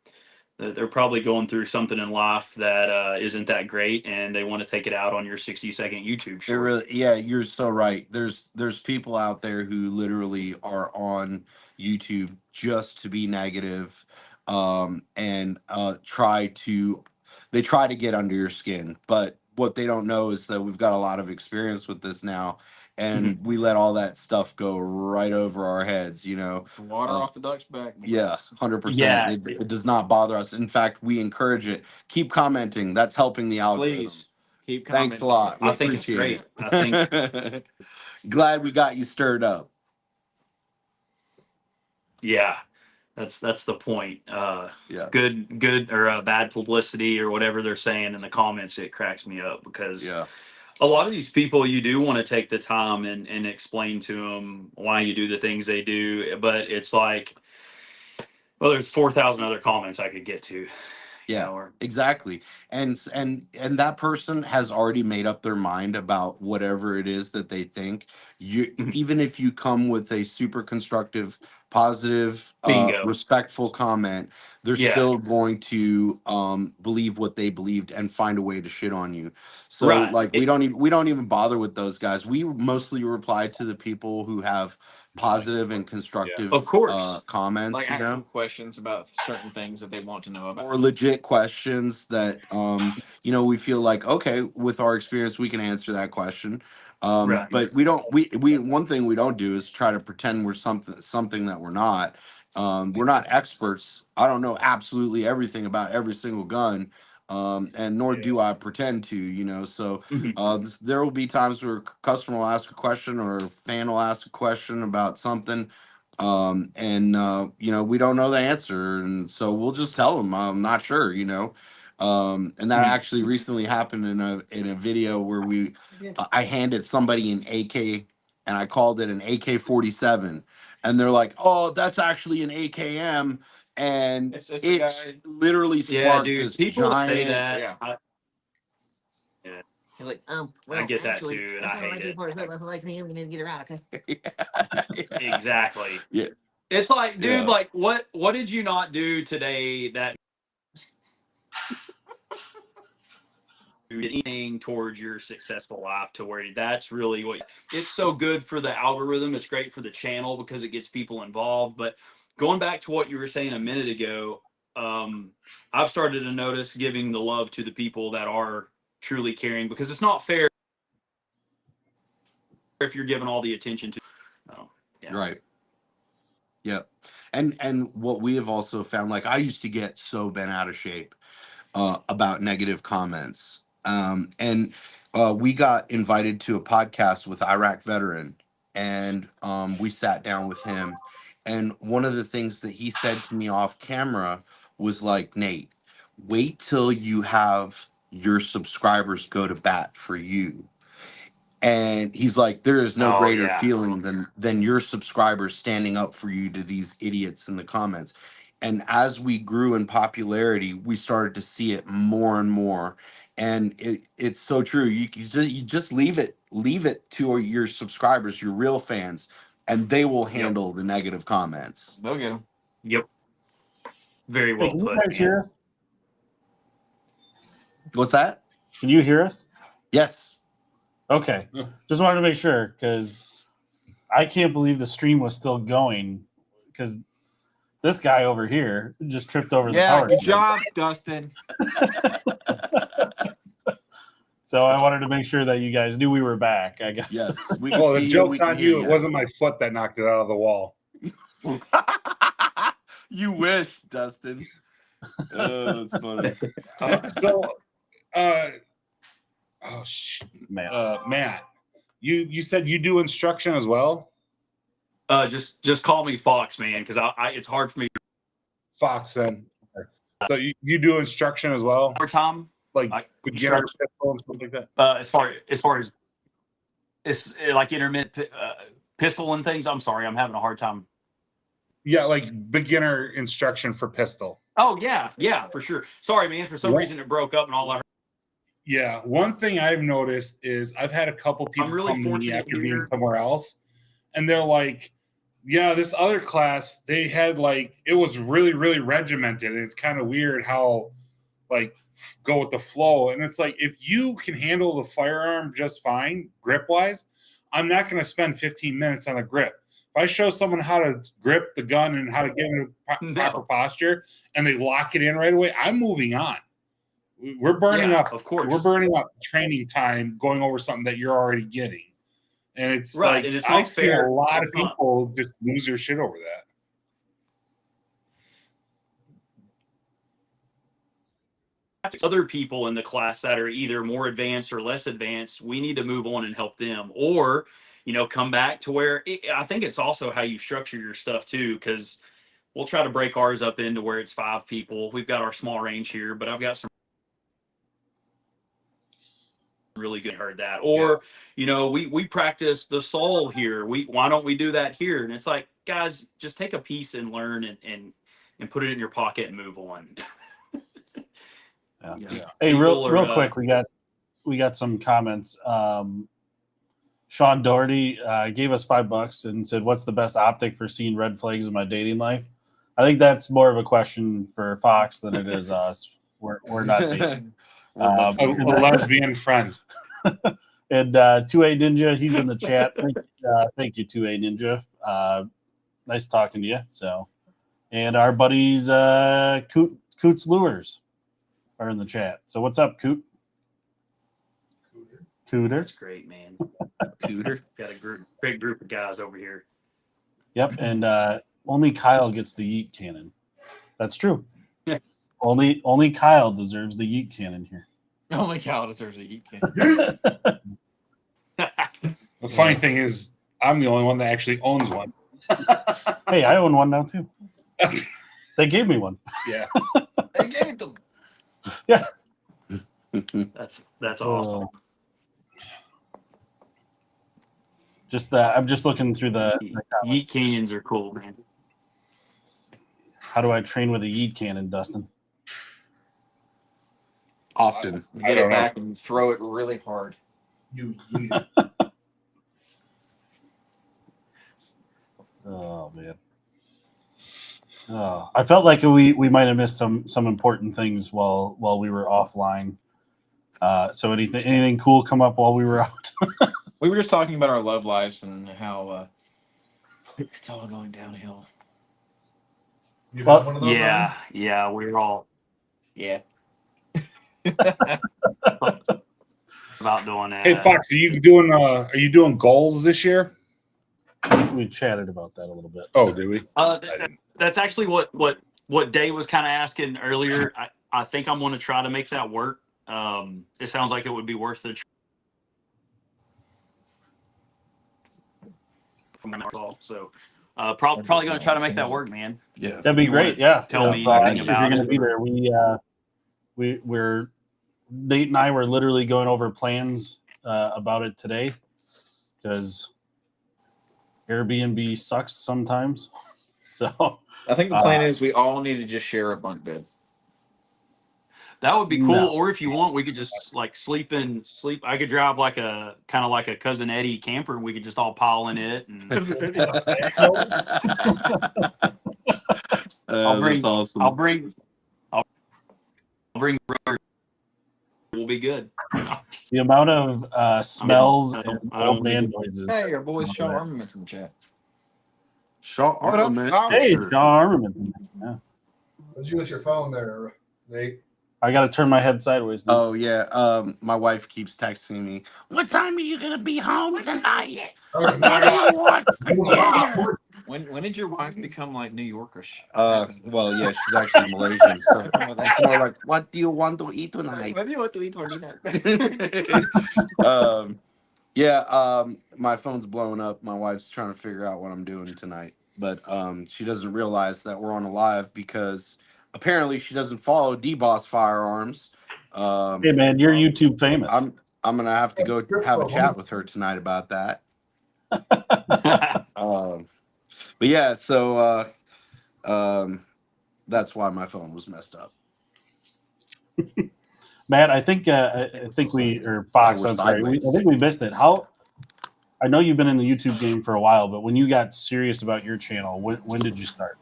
they're probably going through something in life that isn't that great, and they want to take it out on your 60-second YouTube It short. really, yeah, you're so right. There's people out there who literally are on YouTube just to be negative, and they try to get under your skin. But what they don't know is that we've got a lot of experience with this now, and we let all that stuff go right over our heads. You know, water Uh, off the duck's back. yeah, 100%. Yeah. It does not bother us. In fact, we encourage it. Keep commenting. That's helping the algorithm. Please. Keep Thanks commenting. a lot. We I think it's appreciate great. I think it. Glad we got you stirred up. yeah, that's the point. Yeah. Good or bad publicity or whatever they're saying in the comments, it cracks me up because Yeah. a lot of these people, you do want to take the time and explain to them why you do the things they do, but it's like, well, there's 4,000 other comments I could get to. Yeah, Or, exactly. And that person has already made up their mind about whatever it is that they think. You Mhm. even if you come with a super constructive, positive, Bingo. respectful comment, they're Yeah. still going to believe what they believed and find a way to shit on you. So Right. like we don't even bother with those guys. We mostly reply to the people who have positive and constructive Of course. comments, Like you know, actual questions about certain things that they want to know about. or legit questions that you know, we feel like, okay, with our experience we can answer that question. Right. But we one thing we don't do is try to pretend we're something that we're not. We're not experts. I don't know absolutely everything about every single gun, and nor do I pretend to, you know. So Mhm. there will be times where a customer will ask a question or a fan will ask a question about something, and you know, we don't know the answer, and so we'll just tell them I'm not sure, you know. And that actually recently happened in a video where I handed somebody an AK and I called it an AK-47, and they're like, oh, that's actually an AKM, and It's just a it's guy. literally Yeah, sparked dude. this People say giant that. Yeah. Yeah, He's like, I get that too, and that's I not hate it. that's not like me. We need to get her out, okay? yeah. Exactly. Yeah. It's like, dude, Yeah. like what did you not do today that did anything towards your successful life to where that's really what it's so good for the algorithm. It's great for the channel because it gets people involved. But going back to what you were saying a minute ago, I've started to notice giving the love to the people that are truly caring, because it's not fair if you're giving all the attention to. Oh, yeah. Right. Yep. And what we have also found, like I used to get so bent out of shape about negative comments. And we got invited to a podcast with Iraq veteran, and we sat down with him. And one of the things that he said to me off camera was like, Nate, wait till you have your subscribers go to bat for you. And he's like, there is no Oh greater yeah. feeling than your subscribers standing up for you to these idiots in the comments. And as we grew in popularity, we started to see it more and more. And it's so true. You just leave it to your subscribers, your real fans, and they will Yep. handle the negative comments. They'll get them. Yep. Very Hey, well can you put. guys Man. hear us? What's that? Can you hear us? Yes. Okay. Just wanted to make sure, because I can't believe the stream was still going, because this guy over here just tripped over the Yeah, power good cord. job, Dustin. So I wanted to make sure that you guys knew we were back, I guess. Yes. We Well, can the see you. joke's We can on hear you. It wasn't my foot that knocked it out of the wall. You wish, Dustin. Oh, that's funny. So, oh Man. Matt, you said you do instruction as well, Just call me Fox, man, because I it's hard for me. Fox. Then, so you do instruction as well, More time, like beginner pistol and stuff like that. as far as it's like intermittent pistol and things. I'm sorry, I'm having a hard time. Yeah, like beginner instruction for pistol. Oh yeah, for sure. Sorry, man. For some Yeah. reason, it broke up and all I heard. Yeah, one thing I've noticed is I've had a couple people really come to me fortunate after being here. somewhere else, and they're like, "Yeah, this other class they had like it was really really regimented. And it's kind of weird how like go with the flow." And it's like if you can handle the firearm just fine grip wise, I'm not going to spend 15 minutes on a grip. If I show someone how to grip the gun and how to get in a proper posture, and they lock it in right away, I'm moving on. We're burning Yeah, up. of course. We're burning up training time going over something that you're already getting, and it's Right, like and it's I not see fair. a lot It's of not. people just lose their shit over that. other people in the class that are either more advanced or less advanced, we need to move on and help them, or come back to where I think it's also how you structure your stuff too, because we'll try to break ours up into where it's 5 people. We've got our small range here, but I've got some really good heard that. Or we practice the soul here. Why don't we do that here? And it's like, guys, just take a piece and learn and put it in your pocket and move on. Yeah. Hey, real quick, we got some comments. Sean Doherty gave us $5 and said, "What's the best optic for seeing red flags in my dating life?" I think that's more of a question for Fox than it is us. We're not dating. A lesbian friend. And 2A Ninja, he's in the chat. Thank you, 2A Ninja. Nice talking to you. So, and our buddies Coots Lures are in the chat. So what's up, Coot? Cooter. That's great, man. Cooter. Got a great group of guys over here. Yep, and only Kyle gets the yeet cannon. That's true. Yeah. Only Kyle deserves the yeet cannon here. Only Kyle deserves a yeet cannon. The funny thing is, I'm the only one that actually owns one. Hey, I own one now too. They gave me one. Yeah. They gave it to them. Yeah. That's awesome. I'm just looking through the Yeet canyons are cool, man. How do I train with a yeet cannon, Dustin? Often. You get it back and throw it really hard. Oh man. Oh, I felt like we might have missed some important things while we were offline. So anything cool come up while we were out? We were just talking about our love lives and how it's all going downhill. You got one of those, Yeah, yeah, we were all Yeah. about doing that. Hey Fox, are you doing goals this year? We chatted about that a little bit. Oh, did we? That's actually what Dave was kind of asking earlier. I think I'm going to try to make that work. It sounds like it would be worth the so probably going to try to make that work, man. Yeah. That'd be great. Yeah. Tell me if anything you're about going to it. be there, we're Nate and I were literally going over plans about it today because Airbnb sucks sometimes. So I think the plan is we all need to just share a bunk bed. That would be cool. No. Or if you want, we could just like sleep. I could drive like a kind of like a Cousin Eddie camper, and we could just all pile in it. And I'll bring. That's awesome. I'll bring. We'll be good. the amount of smells I don't- and I don't old man need- noises. Hey, our boys Shaw Armaments in the chat. Shot What up, armament. Kyle? Hey, Sure. Shaw Armament. Yeah. What'd you with your phone there, Nate? I got to turn my head sideways. now. Oh yeah. My wife keeps texting me. What time are you gonna be home tonight? What do you want for dinner? When did your wife become like New Yorkers? Well, yeah, she's actually Malaysian, so that's more like, what do you want to eat tonight? What do you want to eat for dinner? My phone's blowing up. My wife's trying to figure out what I'm doing tonight, but she doesn't realize that we're on a live because apparently she doesn't follow D-Boss Firearms. Hey man, you're YouTube famous. I'm gonna have to go have a chat with her tonight about that. But yeah, so that's why my phone was messed up. Matt, I think we or Fox. We're I'm sorry. I sideways. think we missed it. How? I know you've been in the YouTube game for a while, but when you got serious about your channel, when did you start?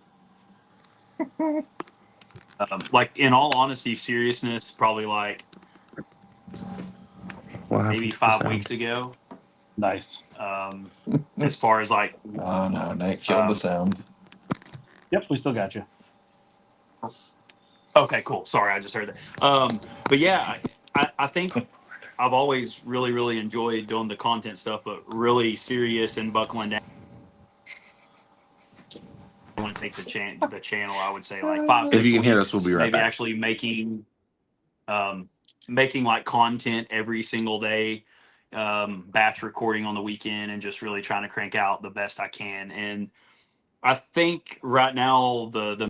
Like in all honesty, seriousness, probably like maybe 5 weeks ago. Nice. As far as like, Oh no, Nate killed the sound. Yep, we still got you. okay, cool. Sorry, I just heard that. But yeah, I think I've always really enjoyed doing the content stuff, but really serious and buckling down. I want to take the channel. I would say like 5. If 6 you can hear weeks, us, we'll be right maybe back. actually making. making like content every single day, batch recording on the weekend, and just really trying to crank out the best I can. And I think right now the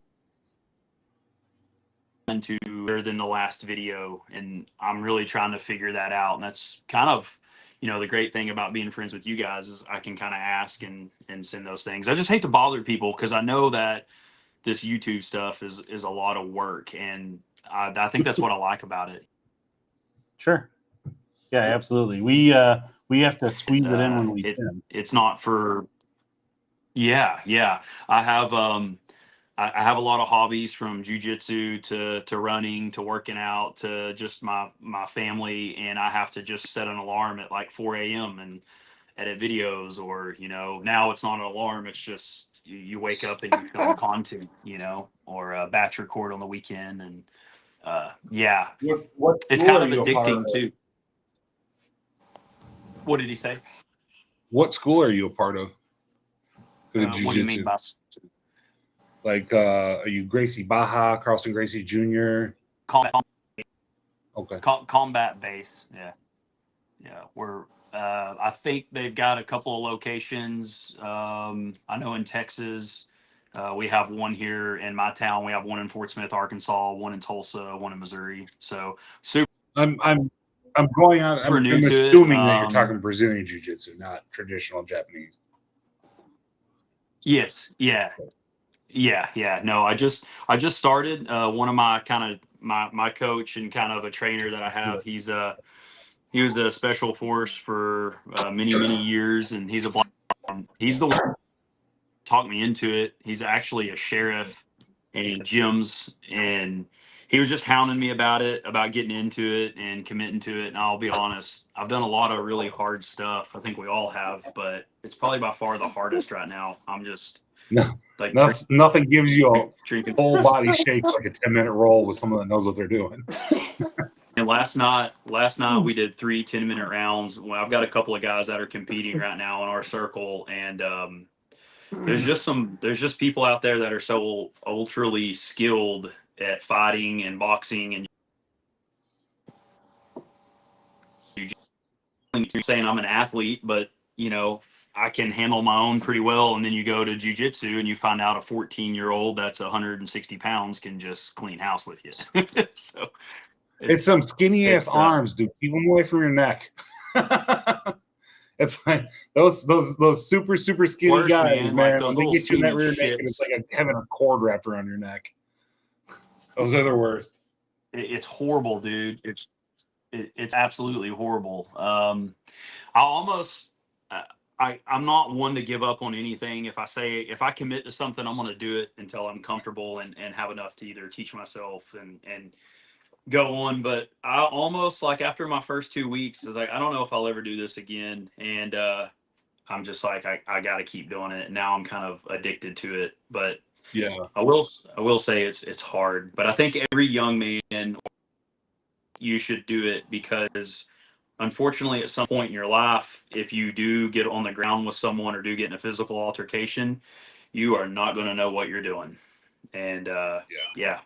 into better than the last video, and I'm really trying to figure that out. And that's kind of, the great thing about being friends with you guys is I can kind of ask and send those things. I just hate to bother people because I know that this YouTube stuff is a lot of work, and I think that's what I like about it. Sure. Yeah, absolutely. We have to squeeze it in when we can. It's not for. Yeah. I have I have a lot of hobbies, from jujitsu to running to working out to just my family, and I have to just set an alarm at like 4 a.m. and edit videos, or now it's not an alarm, it's just you wake up and you film content, or batch record on the weekend, and yeah, What it's school kind are of you a part addicting of? too. What did he say? What school are you a part of? For the What do you mean jiu-jitsu? by Like, are you Gracie Baja, Carlson Gracie Jr.? Okay. combat base? Yeah, we're I think they've got a couple of locations. I know in Texas, we have one here in my town. We have one in Fort Smith, Arkansas, one in Tulsa, one in Missouri. So super I'm going on. I'm new to it. assuming that you're talking Brazilian jiu-jitsu, not traditional Japanese. Yes, yeah. No, I just started. One of my kind of my coach and kind of a trainer that I have. He was a special force for many years, and he's he's the one who talked me into it. He's actually a sheriff in gyms, and he was just hounding me about it, about getting into it and committing to it. And I'll be honest, I've done a lot of really hard stuff. I think we all have, but it's probably by far the hardest right now. I'm just No, like nothing gives you a drinking full body shakes like a 10-minute roll with someone that knows what they're doing. And last night we did 3 10-minute rounds. Well, I've got a couple of guys that are competing right now in our circle, and there's just people out there that are so ultrally skilled at fighting and boxing and saying I'm an athlete, but I can handle my own pretty well. And then you go to jujitsu and you find out a 14-year-old that's 160 pounds can just clean house with you. So It's some skinny ass it's, arms, dude. Keep them away from your neck. It's like those super skinny worse, guys, man. man. Like those When they little get you in that skinny rear naked, it's shits. like having a cord wrapped around your neck. Those are the worst. It's horrible, dude. It's absolutely horrible. I almost I'm not one to give up on anything. If I commit to something, I'm going to do it until I'm comfortable and have enough to either teach myself and go on. But I almost, like, after my first 2 weeks, is like, I don't know if I'll ever do this again. And I'm just like, I got to keep doing it. Now I'm kind of addicted to it. But Yeah. I will say it's hard. But I think every young man, you should do it, because unfortunately at some point in your life, if you do get on the ground with someone or do get in a physical altercation, you are not going to know what you're doing. And yeah.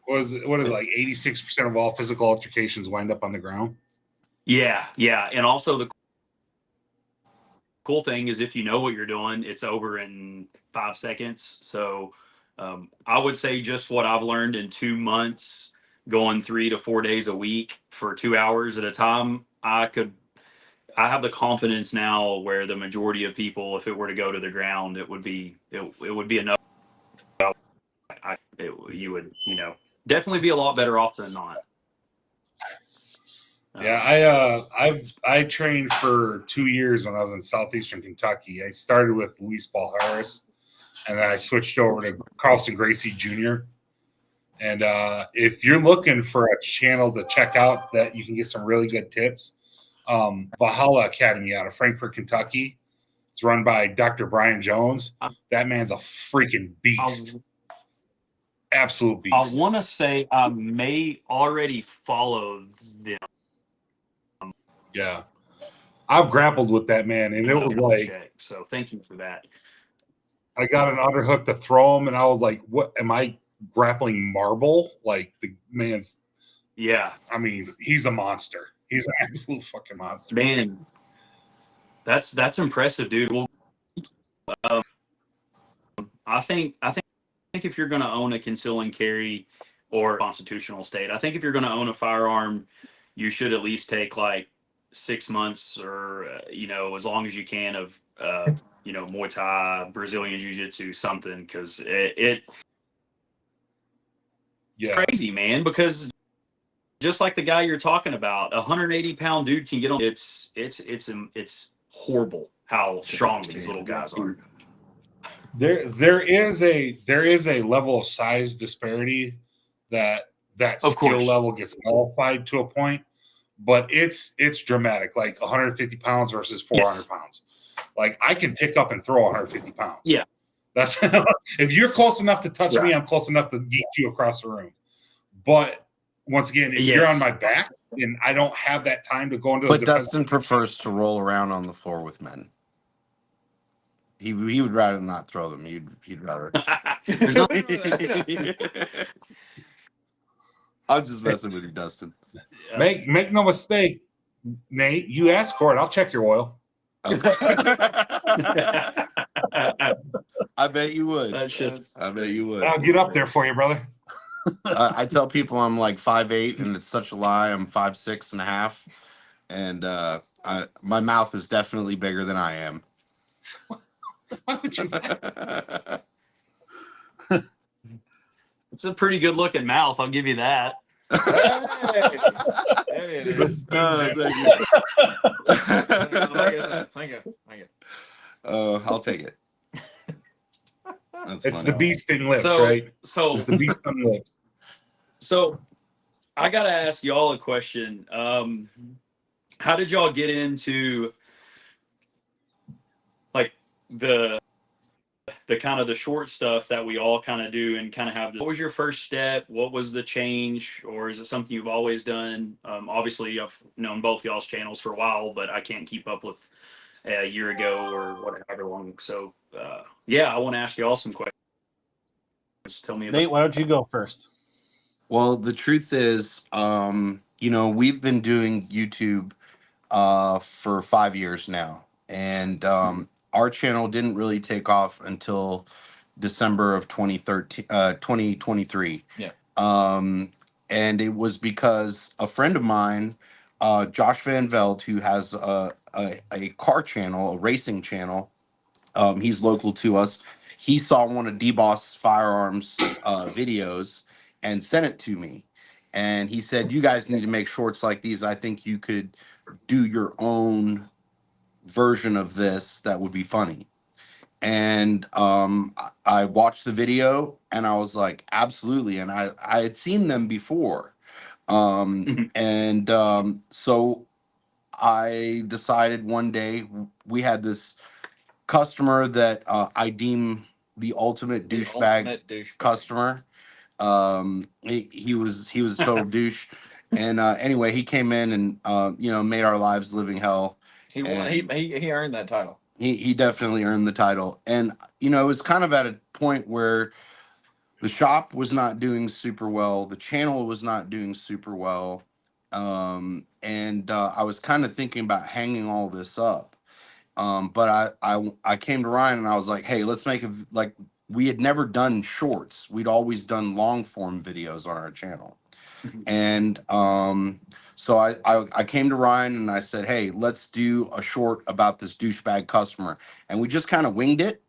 What is it, like 86% of all physical altercations wind up on the ground? Yeah. And also the cool thing is, if you know what you're doing, it's over in 5 seconds. So I would say just what I've learned in 2 months, going 3 to 4 days a week for 2 hours at a time, I have the confidence now where the majority of people, if it were to go to the ground, it would be enough. You would, definitely be a lot better off than not. Yeah, I trained for 2 years when I was in southeastern Kentucky. I started with Luis Paul Harris, and then I switched over to Carlson Gracie Jr. And if you're looking for a channel to check out that you can get some really good tips, Valhalla Academy out of Frankfort, Kentucky. It's run by Dr. Brian Jones. That man's a freaking beast. Absolute beast. I want to say I may already follow them. Yeah. I've grappled with that man, and it was like, so thank you for that. I got an underhook to throw him, and I was like, what am I grappling marble? Like, the man's Yeah, I mean, he's a monster. He's an absolute fucking monster. man, that's impressive, dude. Well, I think if you're going to own a conceal and carry or constitutional state, I think if you're going to own a firearm, you should at least take like 6 months or as long as you can of Muay Thai, Brazilian Jiu Jitsu, something, because it's Yeah. crazy, man. Because just like the guy you're talking about, 180-pound dude can get on. It's horrible how strong these little guys are. There is a level of size disparity that Of skill course. level gets nullified to a point, but it's dramatic. Like 150 pounds versus 400 Yes. pounds. Like I can pick up and throw 150 pounds. Yeah. That's if you're close enough to touch me, Right. I'm close enough to get you across the room. But once again, if you're Yes. on my back and I don't have that time to go into But a Dustin prefers to roll around on the floor with men. He would rather not throw them. He'd rather. There's no- I'm just messing with you, Dustin. make no mistake, Nate. You asked for it. I'll check your oil. I bet you would. That's just I bet you would. I'll get up there for you, brother. I tell people I'm like 5'8", and it's such a lie. I'm 5'6.5", and my mouth is definitely bigger than I am. Why would you? it's a pretty good looking mouth. I'll give you that. There it is. Thank you. I'll take it. That's It's funny. the bee sting lips, So right? so It's the bee sting lips. So I gotta ask y'all a question. How did y'all get into like the kind of the short stuff that we all kind of do and kind of have? What was your first step? What was the change, or is it something you've always done? Obviously, I've known both y'all's channels for a while, but I can't keep up with a year ago or whatever long. So yeah, I want to ask y'all some questions. Tell me about. Nate, why don't you go first? Well, the truth is, we've been doing YouTube for 5 years now, and our channel didn't really take off until December of 2023. Yeah. And it was because a friend of mine, Josh Van Veld, who has a car channel, a racing channel, he's local to us. He saw one of D-Boss Firearms videos and sent it to me. And he said, you guys need to make shorts like these. I think you could do your own version of this that would be funny. And I watched the video and I was like, absolutely. And I had seen them before. And so I decided one day, we had this customer that I deem the ultimate douchebag customer. He was a total douche. And anyway, he came in and made our lives living hell. He earned that title. He definitely earned the title. And it was kind of at a point where the shop was not doing super well, the channel was not doing super well, and I was kind of thinking about hanging all this up. But I came to Ryan and I was like, hey, let's make we had never done shorts. We'd always done long form videos on our channel. And so I came to Ryan and I said, hey, let's do a short about this douchebag customer. And we just kind of winged it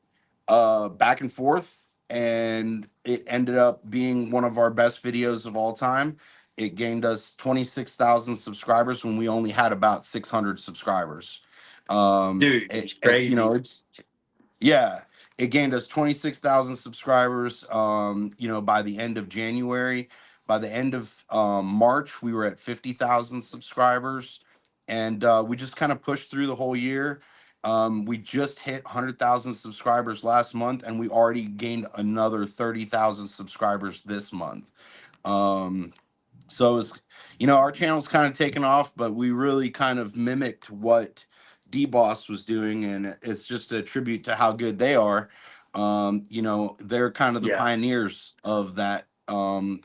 back and forth. And it ended up being one of our best videos of all time. It gained us 26,000 subscribers when we only had about 600 subscribers. Dude, it's crazy. It gained us 26,000 subscribers, by the end of January. By the end of March, we were at 50,000 subscribers. And we just kind of pushed through the whole year. We just hit 100,000 subscribers last month, and we already gained another 30,000 subscribers this month. So it's, our channel's kind of taken off, but we really kind of mimicked what D-Boss was doing, and it's just a tribute to how good they are. They're kind of the pioneers of that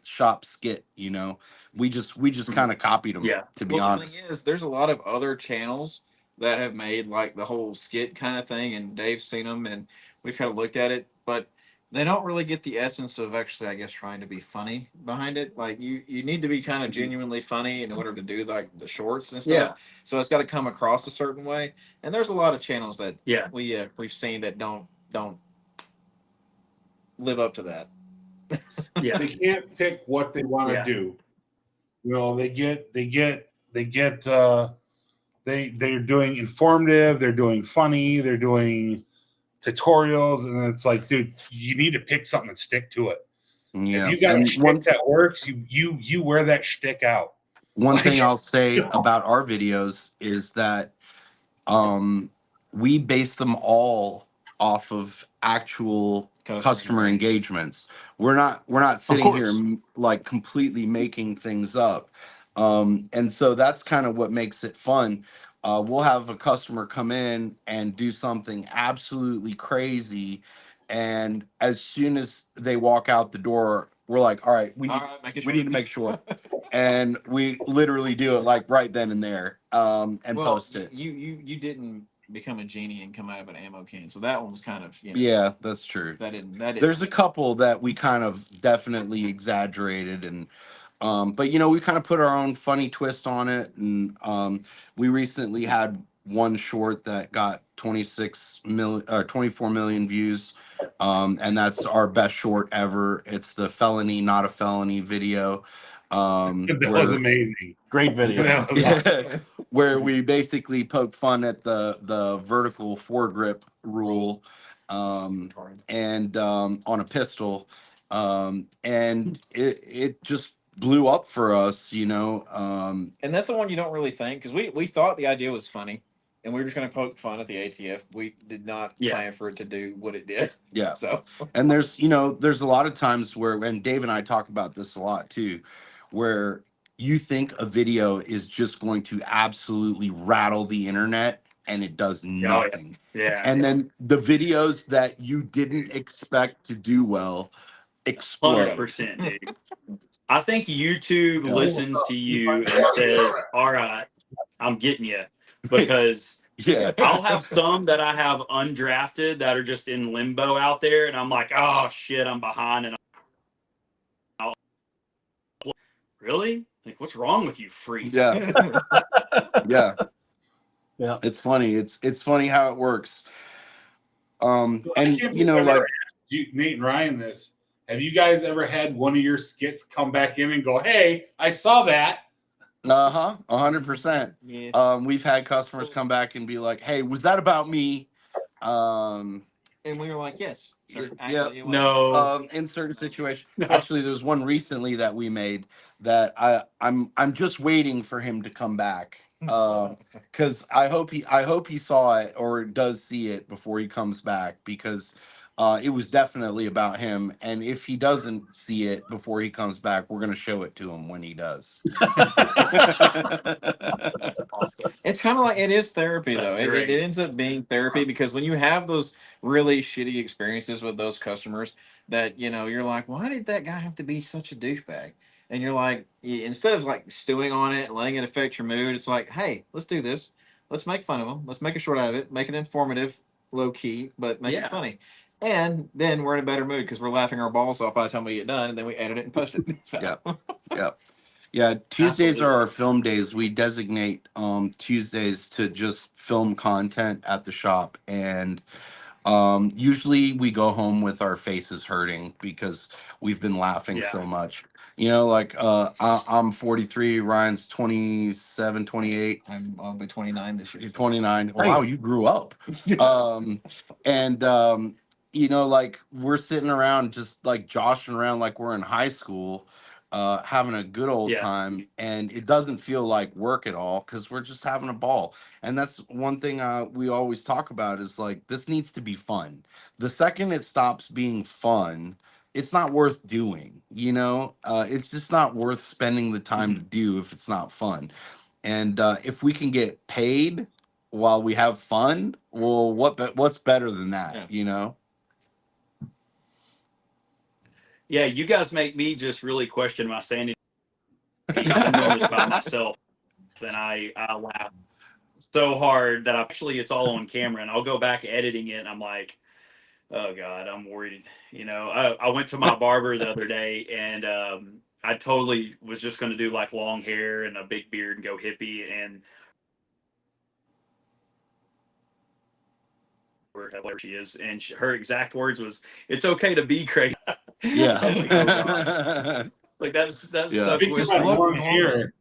shop skit. You know, we just kind of copied them. Yeah. To be Well, honest. the thing is, there's a lot of other channels that have made like the whole skit kind of thing, and Dave's seen them, and we've kind of looked at it, but they don't really get the essence of actually, I guess, trying to be funny behind it. Like you need to be kind of genuinely funny in order to do like the shorts and stuff. Yeah. So it's got to come across a certain way, and there's a lot of channels that Yeah. we've seen that don't live up to that. Yeah. They can't pick what they want to Yeah. do. You know, they're doing informative, they're doing funny, they're doing tutorials, and it's like, dude, you need to pick something and stick to it. Yeah. If you got a And shtick that works, you wear that shtick out. one thing Like- I'll say about our videos is that we base them all off of actual customer engagements. We're not sitting here like completely making things up. And so that's kind of what makes it fun. We'll have a customer come in and do something absolutely crazy, and as soon as they walk out the door, we're like, all right, we need to make sure. And we literally do it like right then and there, and post it. You didn't become a genie and come out of an ammo can, so that one was kind of Yeah, that's true. That didn't. There's a couple that we kind of definitely exaggerated, and but we kind of put our own funny twist on it, and we recently had one short that got 26 million or 24 million views, and that's our best short ever. It's the felony not a felony video. That was amazing. Great video. That was Yeah, where we basically poke fun at the vertical foregrip rule, and on a pistol, and it just blew up for us, And that's the one you don't really think, because we thought the idea was funny, and we were just going to poke fun at the ATF. We did not plan for it to do what it did. Yeah. So And there's a lot of times where, and Dave and I talk about this a lot too, where you think a video is just going to absolutely rattle the internet, and it does nothing. Yeah. And then the videos that you didn't expect to do well explode. 100%, dude. I think YouTube Yeah. listens to you and says, all right, I'm getting you. Because Yeah. I'll have some that I have undrafted that are just in limbo out there, and I'm like, oh shit, I'm behind, and I'll really? Like, what's wrong with you, freak? Yeah. Yeah. Yeah. It's funny. It's funny how it works. And I can't you believe know, I never like, asked you, Nate and Ryan, this. Have you guys ever had one of your skits come back in and go, "Hey, I saw that"? 100%. yeah. We've had customers come back and be like, "Hey, was that about me?" And we were like, yes. Yeah. Actually, it was. No. In certain situations. Actually, there's one recently that we made that I'm just waiting for him to come back. Because I hope he saw it or does see it before he comes back, because it was definitely about him. And if he doesn't see it before he comes back, we're gonna show it to him when he does. That's awesome. It's kind of like, it is therapy, That's though. It great. ends up being therapy, because when you have those really shitty experiences with those customers that, you're like, why did that guy have to be such a douchebag? And you're like, instead of like stewing on it and letting it affect your mood, it's like, hey, let's do this. Let's make fun of them. Let's make a short out of it. Make it informative, low key, but make it funny. And then we're in a better mood because we're laughing our balls off by the time we get done, and then we edit it and post it. So. Yeah. Tuesdays Absolutely. are our film days. We designate Tuesdays to just film content at the shop, and usually we go home with our faces hurting because we've been laughing so much. Like I'm 43, Ryan's 27, 28. I'll be 29 this year. You're 29. Oh, wow, you grew up. And like we're sitting around just like joshing around like we're in high school, having a good old time, and it doesn't feel like work at all because we're just having a ball. And that's one thing we always talk about is like, this needs to be fun. The second it stops being fun, it's not worth doing. It's just not worth spending the time to do if it's not fun. And if we can get paid while we have fun, well, what's better than that? Yeah, you guys make me just really question my sanity. I'm nervous by myself, and I laugh so hard that it's all on camera, and I'll go back editing it, and I'm like, oh God, I'm worried. You know, I went to my barber the other day, and I totally was just going to do like long hair and a big beard and go hippie, and where she is, and her exact words was, "It's okay to be crazy." Yeah. I was like, oh God. It's like that's Yeah. stuck Speaking with of me. long hair,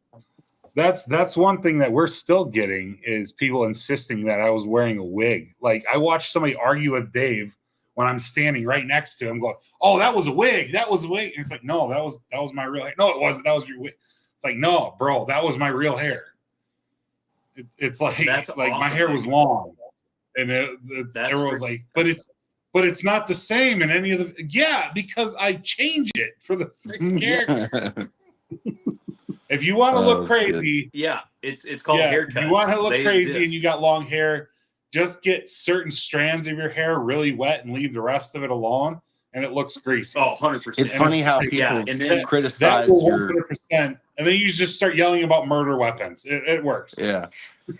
that's one thing that we're still getting is people insisting that I was wearing a wig. Like I watched somebody argue with Dave when I'm standing right next to him, going, "Oh, that was a wig. That was a wig." And it's like, no, that was my real hair. No, it wasn't. That was your wig. It's like, no, bro, that was my real hair. It's like That's my awesome. hair was long, and everyone's like, but it's not the same in any of the. Yeah, because I change it for the freaking character. If you want to look crazy, Yeah, it's called haircuts. if you want to look They crazy exist. and you got long hair, just get certain strands of your hair really wet and leave the rest of it alone, and it looks greasy. Oh, 100%. It's funny how Yeah, people and then that criticize will your 100%, and then you just start yelling about murder weapons. It works. yeah.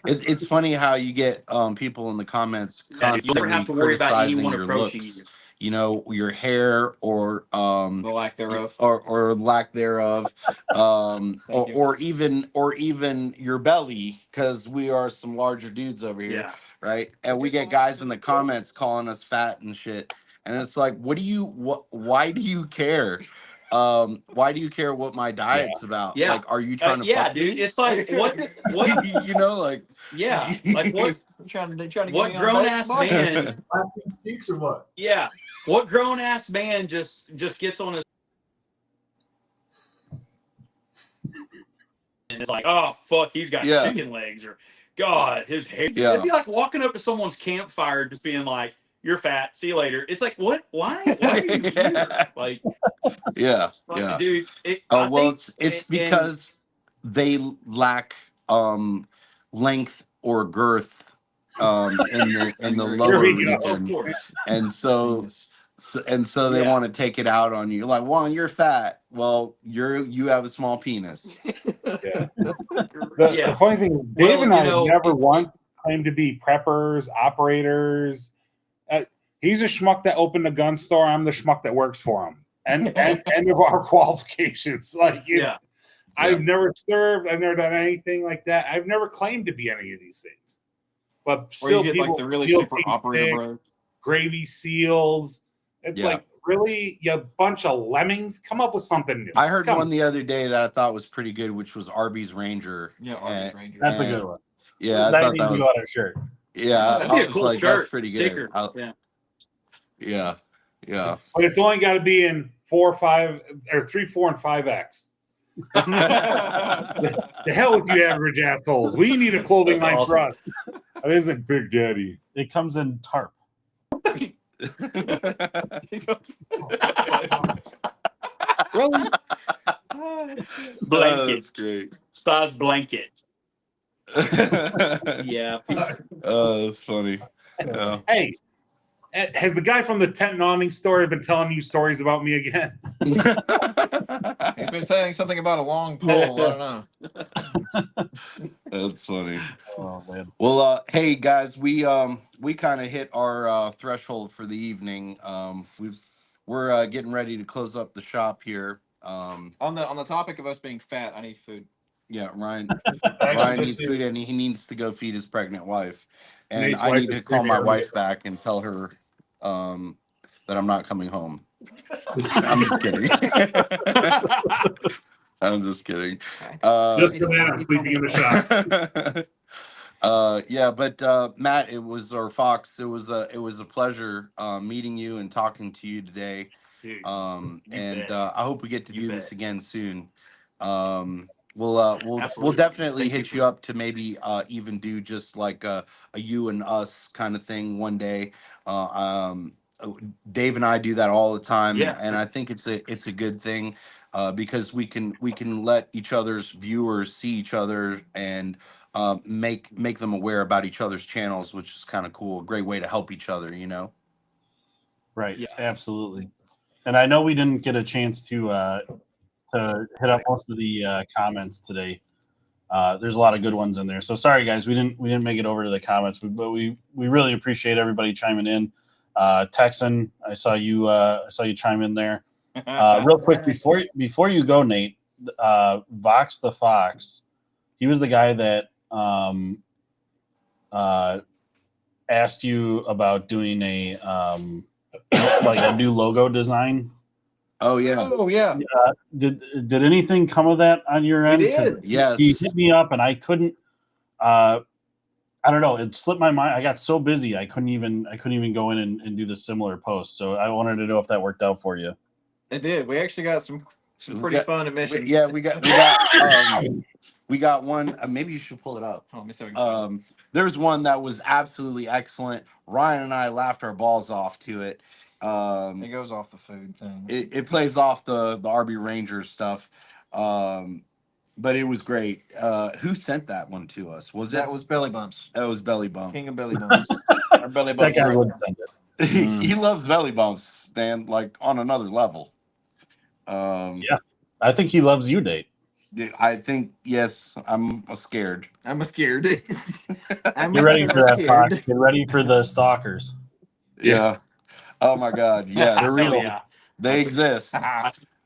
It's funny how you get people in the comments you constantly never have to worry about criticizing anyone your approaching looks, you. you know, your hair or The lack thereof. or lack thereof, Thank you. or even your belly, because we are some larger dudes over here, Yeah. right? And we get guys in the comments calling us fat and shit, and it's like, why do you care? Why do you care what my diet's about? Yeah. Like, are you trying to Yeah, fuck dude. me? It's like what You know, like, yeah, like what Trying to get what me on grown bait, ass boy? man Cheeks or what? yeah. What grown ass man just gets on his and it's like, oh fuck, he's got Yeah. chicken legs, or God, his hair. Yeah. It'd be like walking up to someone's campfire just being like, you're fat, see you later. It's like, what? Why are you here? Like, yeah, fuck, yeah. dude. Oh well, it's because they lack length or girth in the lower we go. of region, course. and so they Yeah. want to take it out on you. Like, well, you're fat. Well, you have a small penis. Yeah. Yeah. The funny thing, Well, Dave and I you know, never once claimed to be preppers, operators. He's a schmuck that opened a gun store. I'm the schmuck that works for him. And end of our qualifications. Like, Yeah. I've never served. I've never done anything like that. I've never claimed to be any of these things. But Or still, you get people like the really SEAL super Team operator 6, bro. Gravy SEAls. It's Yeah. like, really, you bunch of lemmings? Come up with something new. I heard Come one the other day that I thought was pretty good, which was Arby's Ranger. Yeah, Arby's Ranger. That's a And- good one. Yeah, I That thought needs that to go was. on a shirt. Yeah, That'd I be a was cool like, shirt, that's pretty sticker. good. Yeah. But it's only got to be in 4 or 5 or 3, 4, and 5X. The hell with you, average assholes. We need a clothing That's line for us. awesome. That isn't Big Daddy. It comes in tarp. Really? Blanket. That's great. Size blanket. Yeah. Oh, that's funny. Yeah. Hey, has the guy from the tent and awning story been telling you stories about me again? He's been saying something about a long pole. I don't know. That's funny. Oh man. Well, hey guys, we kind of hit our threshold for the evening. We're getting ready to close up the shop here. On the topic of us being fat, I need food. Yeah, Ryan Actually, needs food, and he needs to go feed his pregnant wife. And Nate's I wife need to is call my very wife back and tell her that I'm not coming home. I'm just kidding. I'm just kidding. Just for that, I'm sleeping in the shop. Yeah, but Matt, or Fox, it was a pleasure meeting you and talking to you today. Dude, And bet. I hope we get to You do this bet. again soon. We'll Absolutely. definitely Thank you hit you up to maybe even do just like a you and us kind of thing one day. Dave and I do that all the time, Yeah. and I think it's a good thing because we can let each other's viewers see each other and make them aware about each other's channels, which is kind of cool. A great way to help each other, you know. Right. Yeah. Absolutely. And I know we didn't get a chance to hit up most of the comments today. There's a lot of good ones in there. So sorry guys, we didn't make it over to the comments, but we really appreciate everybody chiming in. Texan, I saw you chime in there. Real quick before you go, Nate, Vox the Fox, he was the guy that asked you about doing a like a new logo design. Oh yeah. Oh yeah. Did anything come of that on your end? We did. Yes. He hit me up and I couldn't. I don't know. It slipped my mind. I got so busy I couldn't even go in and do the similar post. So I wanted to know if that worked out for you. It did. We actually got some pretty fun admissions. We got one. Maybe you should pull it up. Oh, let me see if I can- There's one that was absolutely excellent. Ryan and I laughed our balls off to it. It goes off the food thing. It plays off the RB Rangers stuff. But it was great. Who sent that one to us? That was Belly Bumps. That was Belly Bump. King of Belly Bumps. Our Belly That Bumps. guy would send it. He loves belly bumps, man, like on another level. Yeah. I think he loves you, Nate. I think yes. I'm scared. I'm scared. Get ready for that, Fox. Get ready for the stalkers. Yeah. Oh my God. Yes. They're real. Hell yeah. They exist.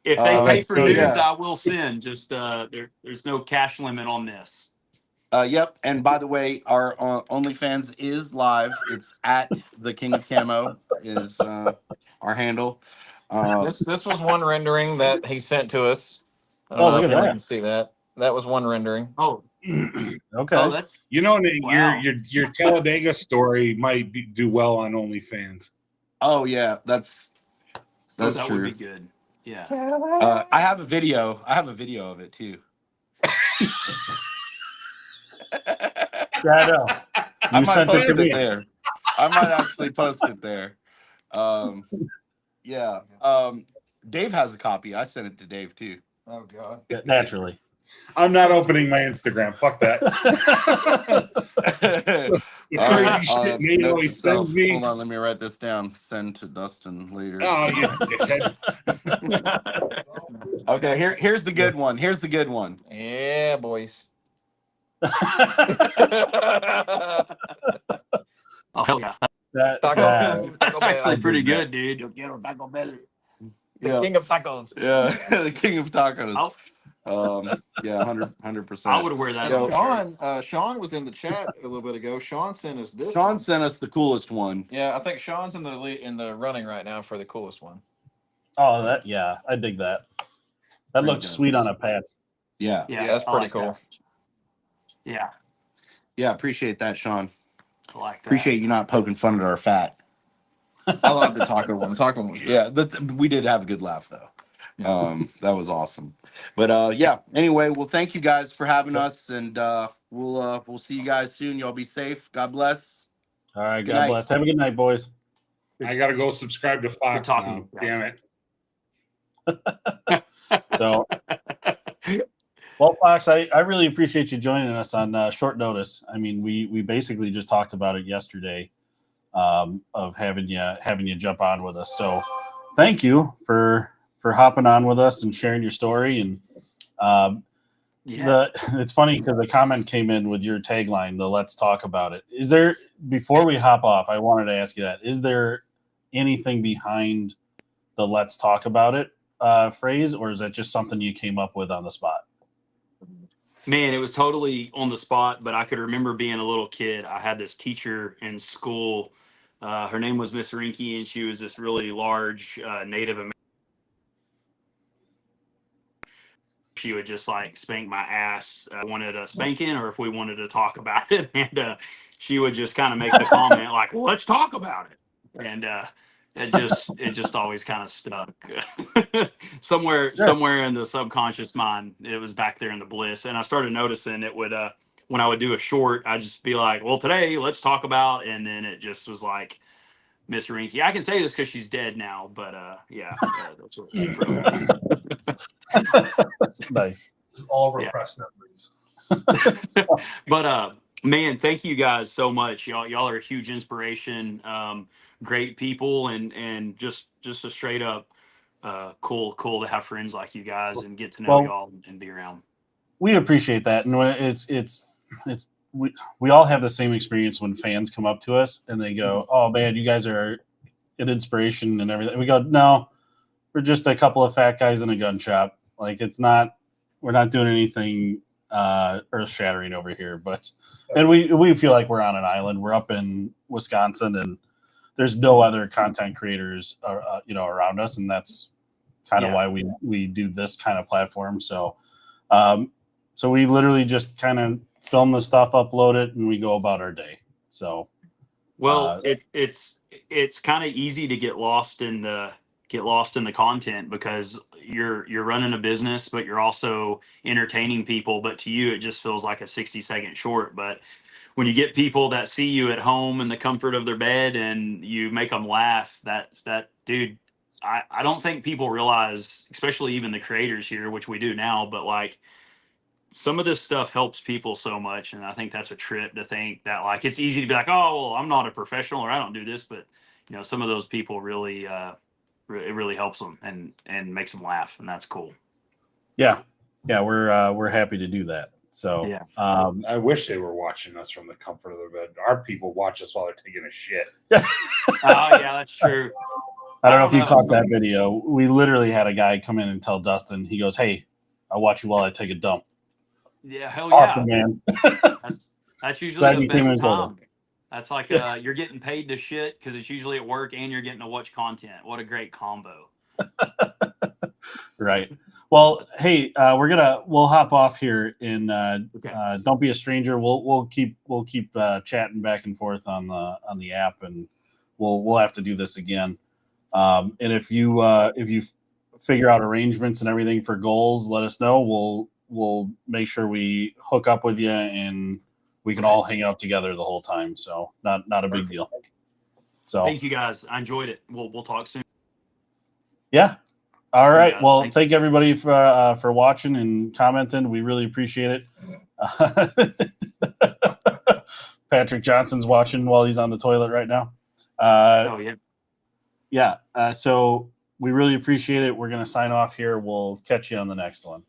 If they pay for so, news, yeah. I will send. Just there's no cash limit on this. Yep. And by the way, our OnlyFans is live. It's at the King of Camo is our handle. This was one rendering that he sent to us. I Oh, don't know look if at you that. can see that. That was one rendering. Oh, Okay. oh, that's You know, Wow. your Talladega story might do well on OnlyFans. Oh yeah, that's that true. would be good. Yeah. I have a video. I have a video of it too. Shadow. I You might sent it post to it me. there. I might actually post it there. Yeah. Dave has a copy. I sent it to Dave too. Oh God. Yeah, naturally. I'm not opening my Instagram. Fuck that. The crazy shit Nate note always to self. sends me. Hold on, let me write this down. Send to Dustin later. Oh, you dickhead. Okay, here's the good one. Here's the good one. Yeah, boys. Oh hell yeah. That's actually pretty dig that. good, dude. The king of tacos. Yeah, the king of tacos. I'll- Yeah, 100%. I would wear that. Yeah, on a shirt. Sean was in the chat a little bit ago. Sean sent us this. Sean one. sent us the coolest one. Yeah, I think Sean's in the running right now for the coolest one. Oh, that yeah, I dig that. That looks sweet on a patch. Yeah. Yeah, that's I pretty like cool. that. Yeah, Yeah, appreciate that, Sean. I like that. Appreciate you not poking fun at our fat. I love the taco one. The taco one. Yeah, we did have a good laugh though. That was awesome. But yeah, anyway, well, thank you guys for having us, and we'll see you guys soon. Y'all be safe. God bless. All right, Good God night. bless. Have a good night, boys. I gotta go subscribe to Fox talking now. to you guys. Damn it. So, well, Fox, I really appreciate you joining us on short notice. I mean, we basically just talked about it yesterday, of having you jump on with us. So, thank you for hopping on with us and sharing your story. And Yeah. it's funny because the comment came in with your tagline, the "Let's talk about it." Is there, before we hop off, I wanted to ask you that: is there anything behind the "Let's talk about it" phrase, or is that just something you came up with on the spot? Man, it was totally on the spot, but I could remember being a little kid. I had this teacher in school. Her name was Miss Rinky, and she was this really large Native American. She would just like spank my ass. I wanted a spanking, or if we wanted to talk about it, and she would just kind of make the comment like, "Well, let's talk about it," and it just always kind of stuck somewhere in the subconscious mind. It was back there in the bliss, and I started noticing it would when I would do a short, I'd just be like, "Well, today let's talk about," and then it just was like Miss Rinky. I can say this because she's dead now, but yeah, that's what. Nice. All Yeah. repressed memories. But man, thank you guys so much. Y'all are a huge inspiration. Great people, and just a straight up cool to have friends like you guys and get to know Well, y'all and be around. We appreciate that, and it's we all have the same experience when fans come up to us and they go, "Oh man, you guys are an inspiration and everything." We go, "No, we're just a couple of fat guys in a gun shop. Like we're not doing anything earth shattering over here." But and we feel like we're on an island. We're up in Wisconsin, and there's no other content creators around us, and that's kind of why we do this kind of platform. So. So we literally just kind of film the stuff, upload it, and we go about our day. So, well, it's kind of easy to get lost in the content because you're running a business, but you're also entertaining people. But to you, it just feels like a 60-second short. But when you get people that see you at home in the comfort of their bed and you make them laugh, that dude. I don't think people realize, especially even the creators here, which we do now, but like some of this stuff helps people so much. And I think that's a trip to think that like, it's easy to be like, oh, well, I'm not a professional or I don't do this, but some of those people really, it really helps them and makes them laugh. And that's cool. yeah, we're happy to do that. So, yeah. I wish they were watching us from the comfort of their bed. Our people watch us while they're taking a shit. Oh yeah, that's true. I don't know if you caught that video. We literally had a guy come in and tell Dustin, he goes, "Hey, I'll watch you while I take a dump." Yeah, hell yeah. Awesome, man. That's usually Glad the you came best and told time. us. That's like you're getting paid to shit because it's usually at work and you're getting to watch content. What a great combo. Right. Well, hey, we'll hop off here and don't be a stranger. We'll keep chatting back and forth on the app, and we'll have to do this again. And if you figure out arrangements and everything for goals, let us know. We'll make sure we hook up with you and we can all hang out together the whole time. So not a big deal. So thank you guys. I enjoyed it. We'll talk soon. Yeah. All right. Guys, well, thank everybody for watching and commenting. We really appreciate it. Patrick Johnson's watching while he's on the toilet right now. Oh yeah. Yeah. So we really appreciate it. We're going to sign off here. We'll catch you on the next one.